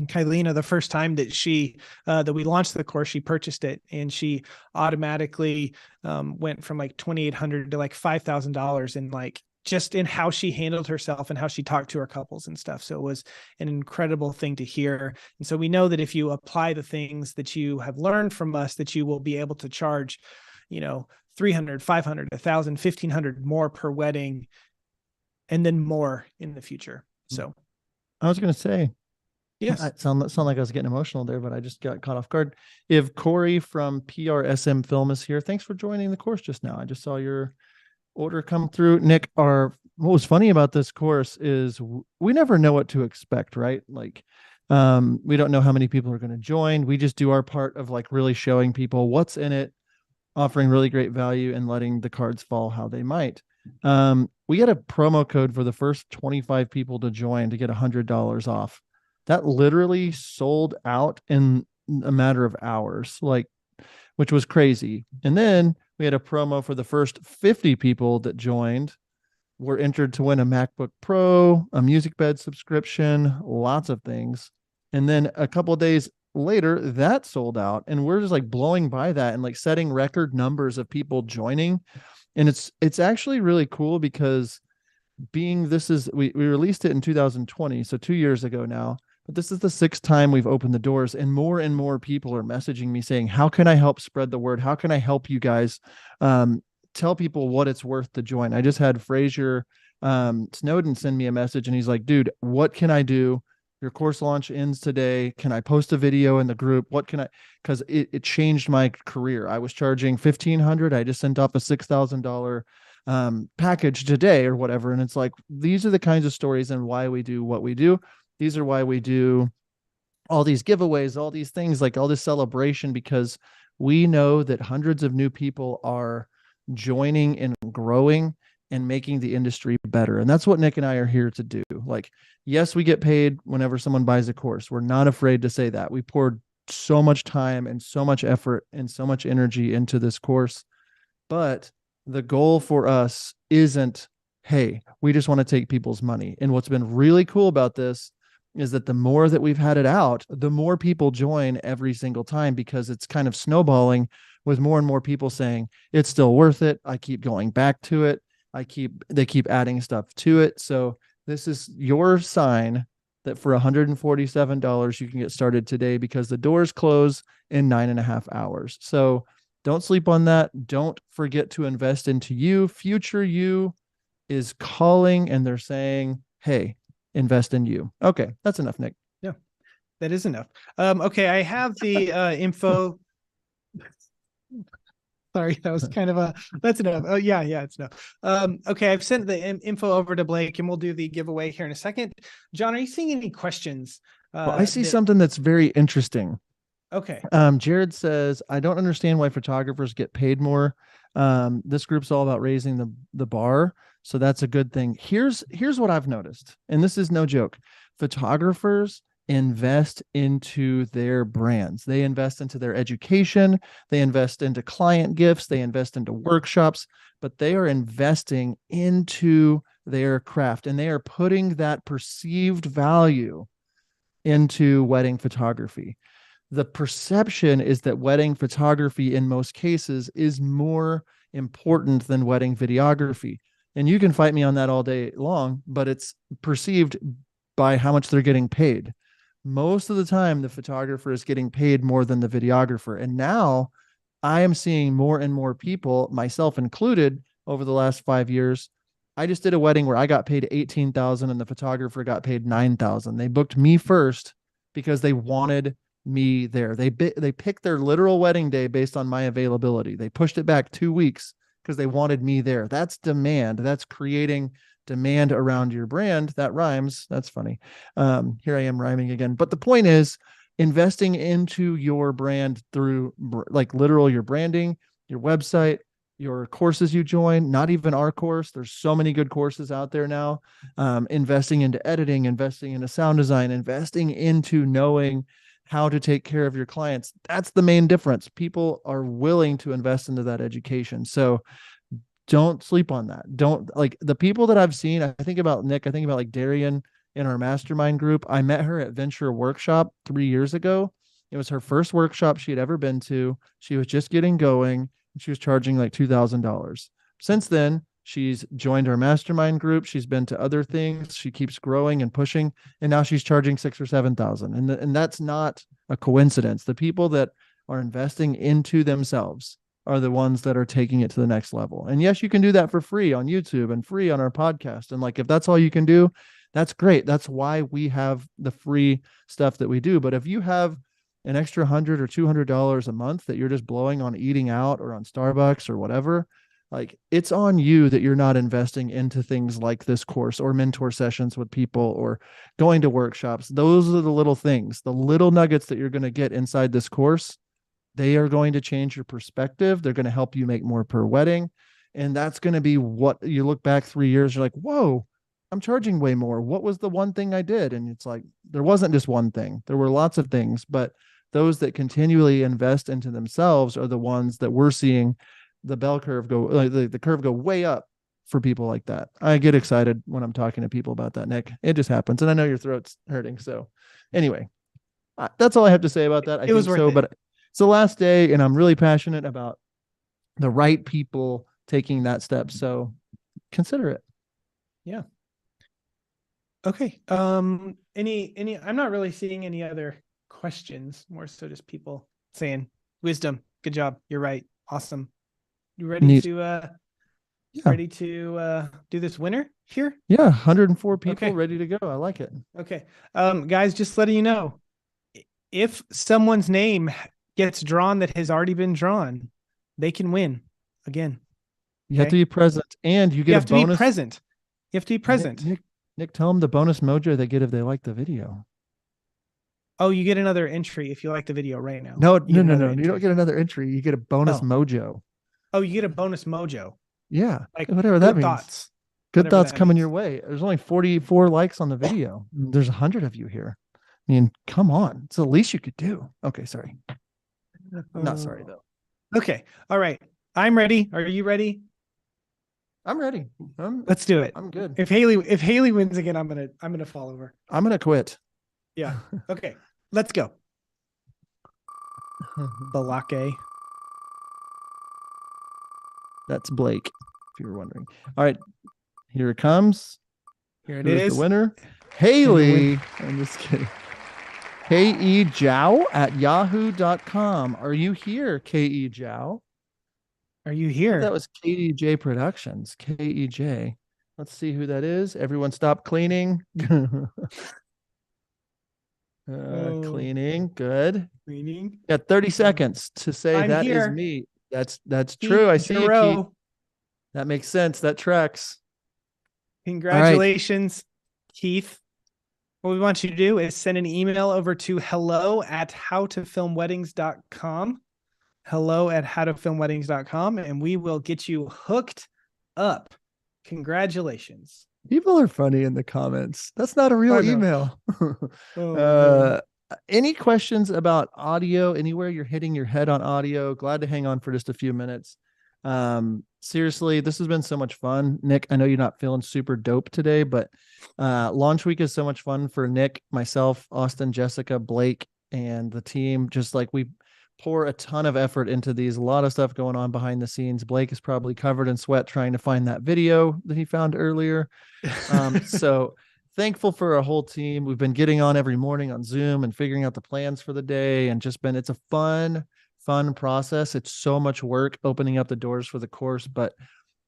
Kylina, the first time that we launched the course, she purchased it, and she automatically went from like $2,800 to like $5,000 in just in how she handled herself and how she talked to her couples and stuff. So it was an incredible thing to hear. And so we know that if you apply the things that you have learned from us, that you will be able to charge, $300, $500, $1,000, $1,500 more per wedding, and then more in the future. So I was going to say, yes. I sound like I was getting emotional there, but I just got caught off guard. If Corey from PRSM Film is here, thanks for joining the course just now. I just saw your order come through. Nick, what was funny about this course is we never know what to expect, right? Like, we don't know how many people are going to join. We just do our part of like really showing people what's in it, offering really great value, and letting the cards fall how they might. We had a promo code for the first 25 people to join to get $100 off. That literally sold out in a matter of hours, which was crazy. And then we had a promo for the first 50 people that joined, were entered to win a MacBook Pro, a music bed subscription, lots of things. And then a couple of days later, that sold out, and we're just like blowing by that and like setting record numbers of people joining. And it's actually really cool because we released it in 2020, so 2 years ago now. But this is the 6th time we've opened the doors, and more people are messaging me saying, how can I help spread the word? How can I help you guys tell people what it's worth to join? I just had Frazier Snowden send me a message, and he's like, dude, what can I do? Your course launch ends today. Can I post a video in the group? Because it changed my career. I was charging $1,500. I just sent off a $6,000 package today or whatever. And it's like, these are the kinds of stories and why we do what we do. These are why we do all these giveaways, all these things, like all this celebration, because we know that hundreds of new people are joining and growing and making the industry better. And that's what Nick and I are here to do. Like, yes, we get paid whenever someone buys a course. We're not afraid to say that. We poured so much time and so much effort and so much energy into this course. But the goal for us isn't, hey, we just want to take people's money. And what's been really cool about this is that the more that we've had it out, the more people join every single time, because it's kind of snowballing with more and more people saying it's still worth it. I keep going back to it. They keep adding stuff to it. So this is your sign that for $147, you can get started today, because the doors close in 9.5 hours. So don't sleep on that. Don't forget to invest into you. Future you is calling, and they're saying, hey, invest in you. Okay, that's enough, Nick. Yeah, that is enough. Okay, I have the info. Sorry, that was kind of that's enough. Oh yeah, it's enough. Okay, I've sent the info over to Blake, and we'll do the giveaway here in a second. John, are you seeing any questions? Well, I see something that's very interesting. Okay. Jared says, I don't understand why photographers get paid more. This group's all about raising the bar. So that's a good thing. Here's what I've noticed, and this is no joke. Photographers invest into their brands. They invest into their education. They invest into client gifts. They invest into workshops, but they are investing into their craft, and they are putting that perceived value into wedding photography. The perception is that wedding photography in most cases is more important than wedding videography. And you can fight me on that all day long, but it's perceived by how much they're getting paid. Most of the time, the photographer is getting paid more than the videographer. And now I am seeing more and more people, myself included, over the last 5 years. I just did a wedding where I got paid $18,000 and the photographer got paid $9,000. They booked me first because they wanted me there. They picked their literal wedding day based on my availability. They pushed it back 2 weeks because they wanted me there. That's demand. That's creating demand around your brand. That rhymes. That's funny. Here I am rhyming again. But the point is investing into your brand through like literal your branding, your website, your courses you join, not even our course. There's so many good courses out there now. Investing into editing, investing into sound design, investing into knowing how to take care of your clients. That's the main difference. People are willing to invest into that education. So don't sleep on that. Don't, like, the people that I've seen, I think about Nick, I think about like Darian in our mastermind group. I met her at Venture Workshop 3 years ago. It was her first workshop she had ever been to. She was just getting going, and she was charging like $2,000. Since then, she's joined our mastermind group. She's been to other things. She keeps growing and pushing, and now she's charging $6,000 or $7,000. And that's not a coincidence. The people that are investing into themselves are the ones that are taking it to the next level. And yes, you can do that for free on YouTube and free on our podcast. And like, if that's all you can do, that's great. That's why we have the free stuff that we do. But if you have an extra $100 or $200 a month that you're just blowing on eating out or on Starbucks or whatever, like, it's on you that you're not investing into things like this course or mentor sessions with people or going to workshops. Those are the little things, the little nuggets that you're going to get inside this course. They are going to change your perspective. They're going to help you make more per wedding. And that's going to be what you look back 3 years, you're like, whoa, I'm charging way more. What was the one thing I did? And it's like, there wasn't just one thing. There were lots of things, but those that continually invest into themselves are the ones that we're seeing the bell curve go, like the curve go way up for people like that. I get excited when I'm talking to people about that, Nick. It just happens. And I know your throat's hurting. So anyway, that's all I have to say about that. I think so, but it's the last day, and I'm really passionate about the right people taking that step. So consider it. Yeah. Okay. Any, I'm not really seeing any other questions, more so just people saying wisdom. Good job. You're right. Awesome. You ready to, ready to do this winner here? Yeah. 104 people ready to go. I like it. Okay. Guys, just letting you know, if someone's name gets drawn that has already been drawn, they can win again. You have to be present, and you get a bonus. You have to be present. You have to be present. Nick, tell them the bonus mojo they get if they like the video. Oh, you get another entry if you like the video right now. No. You don't get another entry. You get a bonus mojo. Oh, you get a bonus mojo. Yeah. Like whatever that means. Thoughts. Good thoughts coming your way. There's only 44 likes on the video. There's 100 of you here. I mean, come on. It's the least you could do. Okay, sorry. Not sorry though. Okay. All right. I'm ready. Are you ready? I'm ready. Let's do it. I'm good. If Haley wins again, I'm gonna fall over. I'm gonna quit. Yeah. Okay. Let's go. Balake. That's Blake, if you were wondering. All right, here it comes. Here it Who's is. the winner? Haley. I'm just kidding. Ke Jiao at yahoo.com. Are you here, Ke Jiao? Are you here? That was KEJ Productions. KEJ. Let's see who that is. Everyone stop cleaning. Cleaning. Good. Cleaning. Got 30 seconds to say I'm that is here. me. That's true. I see you, Keith. That makes sense. That tracks. Congratulations, Keith. What we want you to do is send an email over to hello@howtofilmweddings.com. hello@howtofilmweddings.com, and we will get you hooked up. Congratulations. People are funny in the comments. That's not a real email. Any questions about audio anywhere you're hitting your head on audio? Glad to hang on for just a few minutes. Seriously, this has been so much fun. Nick, I know you're not feeling super dope today, but launch week is so much fun for Nick, myself, Austin, Jessica, Blake, and the team. Just like we pour a ton of effort into these, a lot of stuff going on behind the scenes. Blake is probably covered in sweat trying to find that video that he found earlier. So thankful for our whole team. We've been getting on every morning on Zoom and figuring out the plans for the day, and it's a fun process. It's so much work opening up the doors for the course, but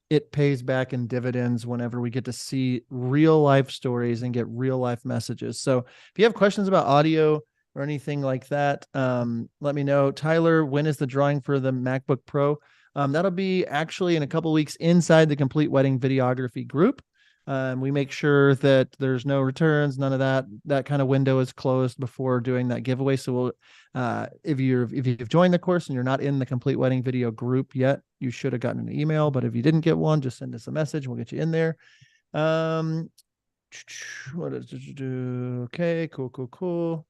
it pays back in dividends whenever we get to see real life stories and get real life messages. So if you have questions about audio or anything like that, let me know. Tyler, when is the drawing for the MacBook Pro? That'll be actually in a couple weeks inside the Complete Wedding Videography group. We make sure that there's no returns, none of that kind of window is closed before doing that giveaway. So we'll, if you've joined the course and you're not in the Complete Wedding Video group yet, you should have gotten an email, but if you didn't get one, just send us a message. We'll get you in there. What is it? Okay, cool.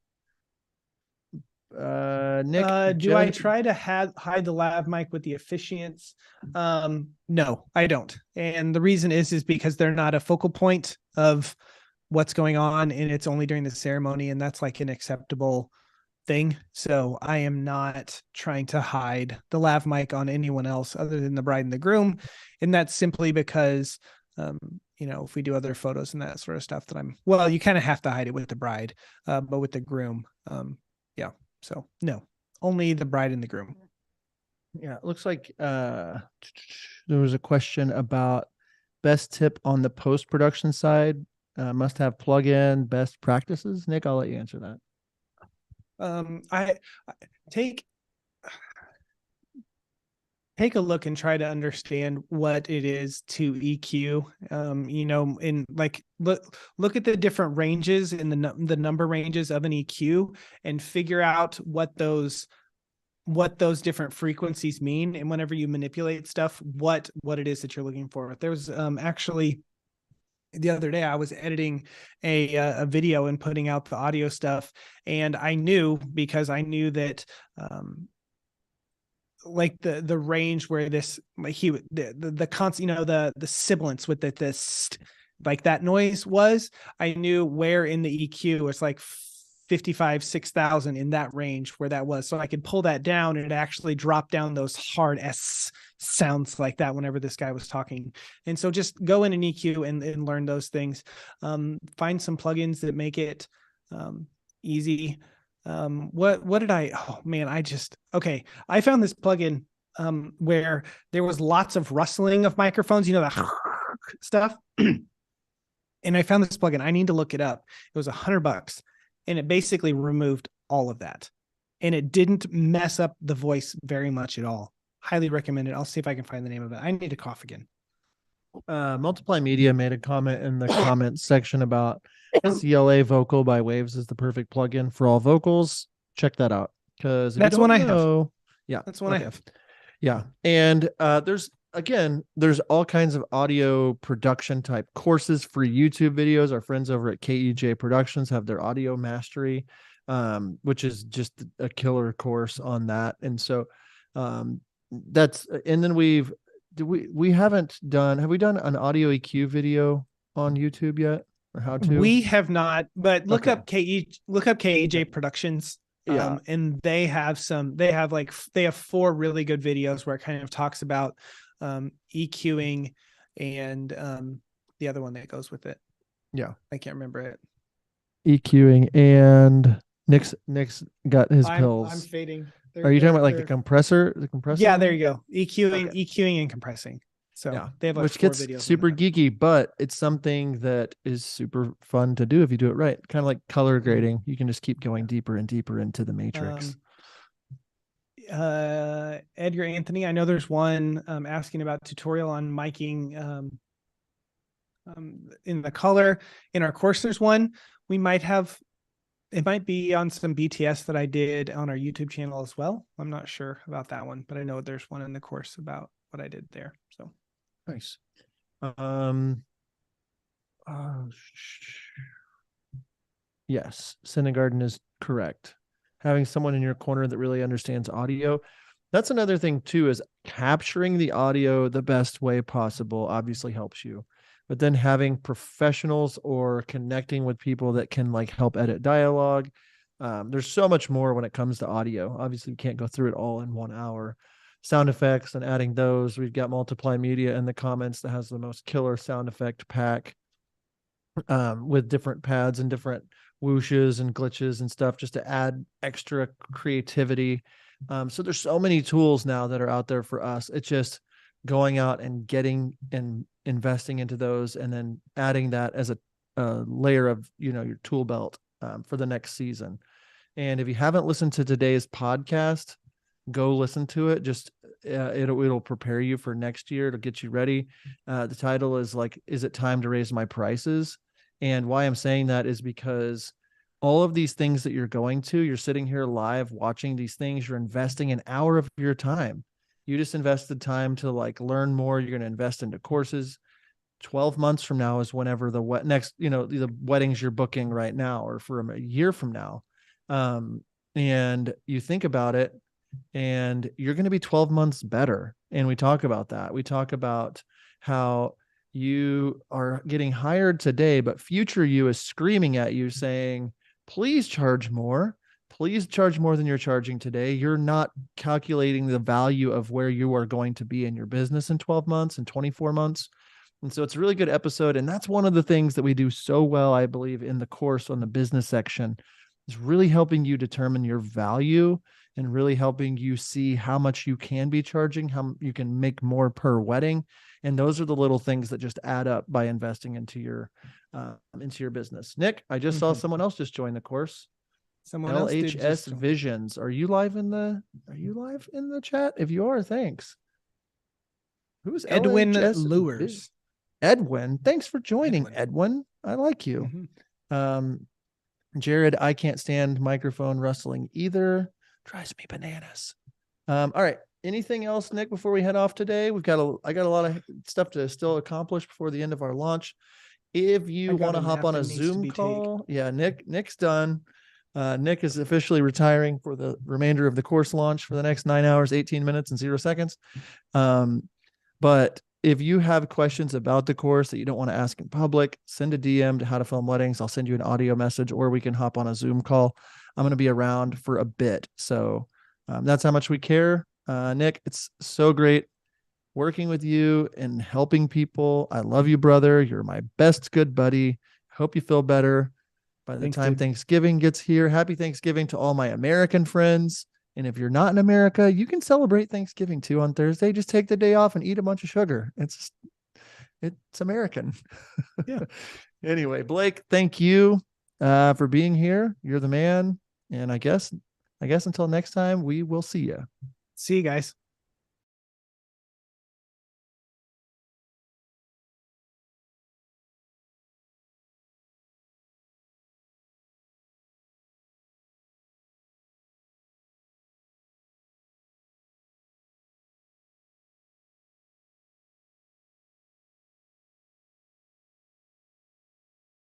Nick, do I try to hide the lav mic with the officiants? No, I don't. And the reason is because they're not a focal point of what's going on, and it's only during the ceremony, and that's like an acceptable thing. So I am not trying to hide the lav mic on anyone else other than the bride and the groom. And that's simply because, if we do other photos and that sort of stuff you kind of have to hide it with the bride, but with the groom, yeah. So no, only the bride and the groom. Yeah, it looks like there was a question about best tip on the post-production side. Must have plug-in best practices. Nick, I'll let you answer that. I take a look and try to understand what it is to EQ. In like look at the different ranges in the number ranges of an EQ and figure out what those different frequencies mean. And whenever you manipulate stuff, what it is that you're looking for. There's actually the other day I was editing a video and putting out the audio stuff, and I knew that like the range where this, like the constant, the sibilance with this like that noise was, I knew where in the EQ it's like 55, 6,000 in that range where that was. So I could pull that down and it actually dropped down those hard S sounds like that whenever this guy was talking. And so just go in an EQ and learn those things. Find some plugins that make it easy. What did I found this plugin where there was lots of rustling of microphones, that stuff. And I found this plugin. I need to look it up. It was $100 and it basically removed all of that, and it didn't mess up the voice very much at all. Highly recommend it. I'll see if I can find the name of it. I need to cough again. Multiply Media made a comment in the comments section about CLA Vocal by Waves is the perfect plugin for all vocals. Check that out, because that's one I have. Yeah, that's one I have. Yeah, and there's all kinds of audio production type courses for YouTube videos. Our friends over at KEJ Productions have their audio mastery, which is just a killer course on that. And so have we done an audio EQ video on YouTube yet? or how to? We have not, but look Okay. up KEJ Productions. Yeah. And they have 4 really good videos where it kind of talks about EQing and the other one that goes with it. Yeah. I can't remember it. EQing, and Nick's got his pills. I'm fading. Are you talking about like the compressor? Yeah, one? there you go. EQing, Okay. EQing and compressing. So Yeah, they have like which 4 gets videos. super geeky, but it's something that is super fun to do if you do it right. Kind of like color grading. You can just keep going deeper and deeper into the matrix. Edgar Anthony, I know there's one asking about tutorial on miking in the color. In our course, there's one. We might have, it might be on some BTS that I did on our YouTube channel as well. I'm not sure about that one, but I know there's one in the course about what I did there. So Nice. Yes, Cinegarden is correct. Having someone in your corner that really understands audio. That's another thing too, is capturing the audio the best way possible obviously helps you. But then having professionals or connecting with people that can like help edit dialogue. There's so much more when it comes to audio. Obviously, you can't go through it all in 1 hour. Sound effects and adding those. We've got Multiply Media in the comments that has the most killer sound effect pack with different pads and different whooshes and glitches and stuff just to add extra creativity. So there's so many tools now that are out there for us. It's just going out and getting and investing into those and then adding that as a layer of, your tool belt for the next season. And if you haven't listened to today's podcast, go listen to it. Just it'll prepare you for next year. It'll get you ready. The title is like, is it time to raise my prices? And why I'm saying that is because all of these things that you're sitting here live watching these things, you're investing an hour of your time. You just invested time to like learn more. You're going to invest into courses. 12 months from now is whenever the weddings you're booking right now, or for a year from now. And you think about it, and you're going to be 12 months better. And we talk about that. We talk about how you are getting hired today, but future you is screaming at you saying, please charge more. Please charge more than you're charging today. You're not calculating the value of where you are going to be in your business in 12 months and 24 months. And so it's a really good episode. And that's one of the things that we do so well, I believe, in the course on the business section, is really helping you determine your value and really helping you see how much you can be charging, how you can make more per wedding. And those are the little things that just add up by investing into your business. Nick, I just saw someone else just join the course. Someone else did LHS Visions. Are you live in the chat? If you are, thanks. Who's Edwin LHS Lures? Edwin, thanks for joining, Edwin. I like you. Jared, I can't stand microphone rustling either. Drives me bananas. All right. Anything else, Nick, before we head off today? I got a lot of stuff to still accomplish before the end of our launch. If you want to hop on a Zoom call, yeah, Nick's done. Nick is officially retiring for the remainder of the course launch for the next 9 hours, 18 minutes, and 0 seconds. But if you have questions about the course that you don't want to ask in public, send a DM to How to Film Weddings. I'll send you an audio message, or we can hop on a Zoom call. I'm going to be around for a bit. So that's how much we care. Nick, it's so great working with you and helping people. I love you, brother. You're my best good buddy. Hope you feel better by the time Thanksgiving gets here. Happy Thanksgiving to all my American friends. And if you're not in America, you can celebrate Thanksgiving too on Thursday. Just take the day off and eat a bunch of sugar. It's American. Yeah. Anyway, Blake, thank you for being here. You're the man. And I guess until next time, we will see you. See you guys.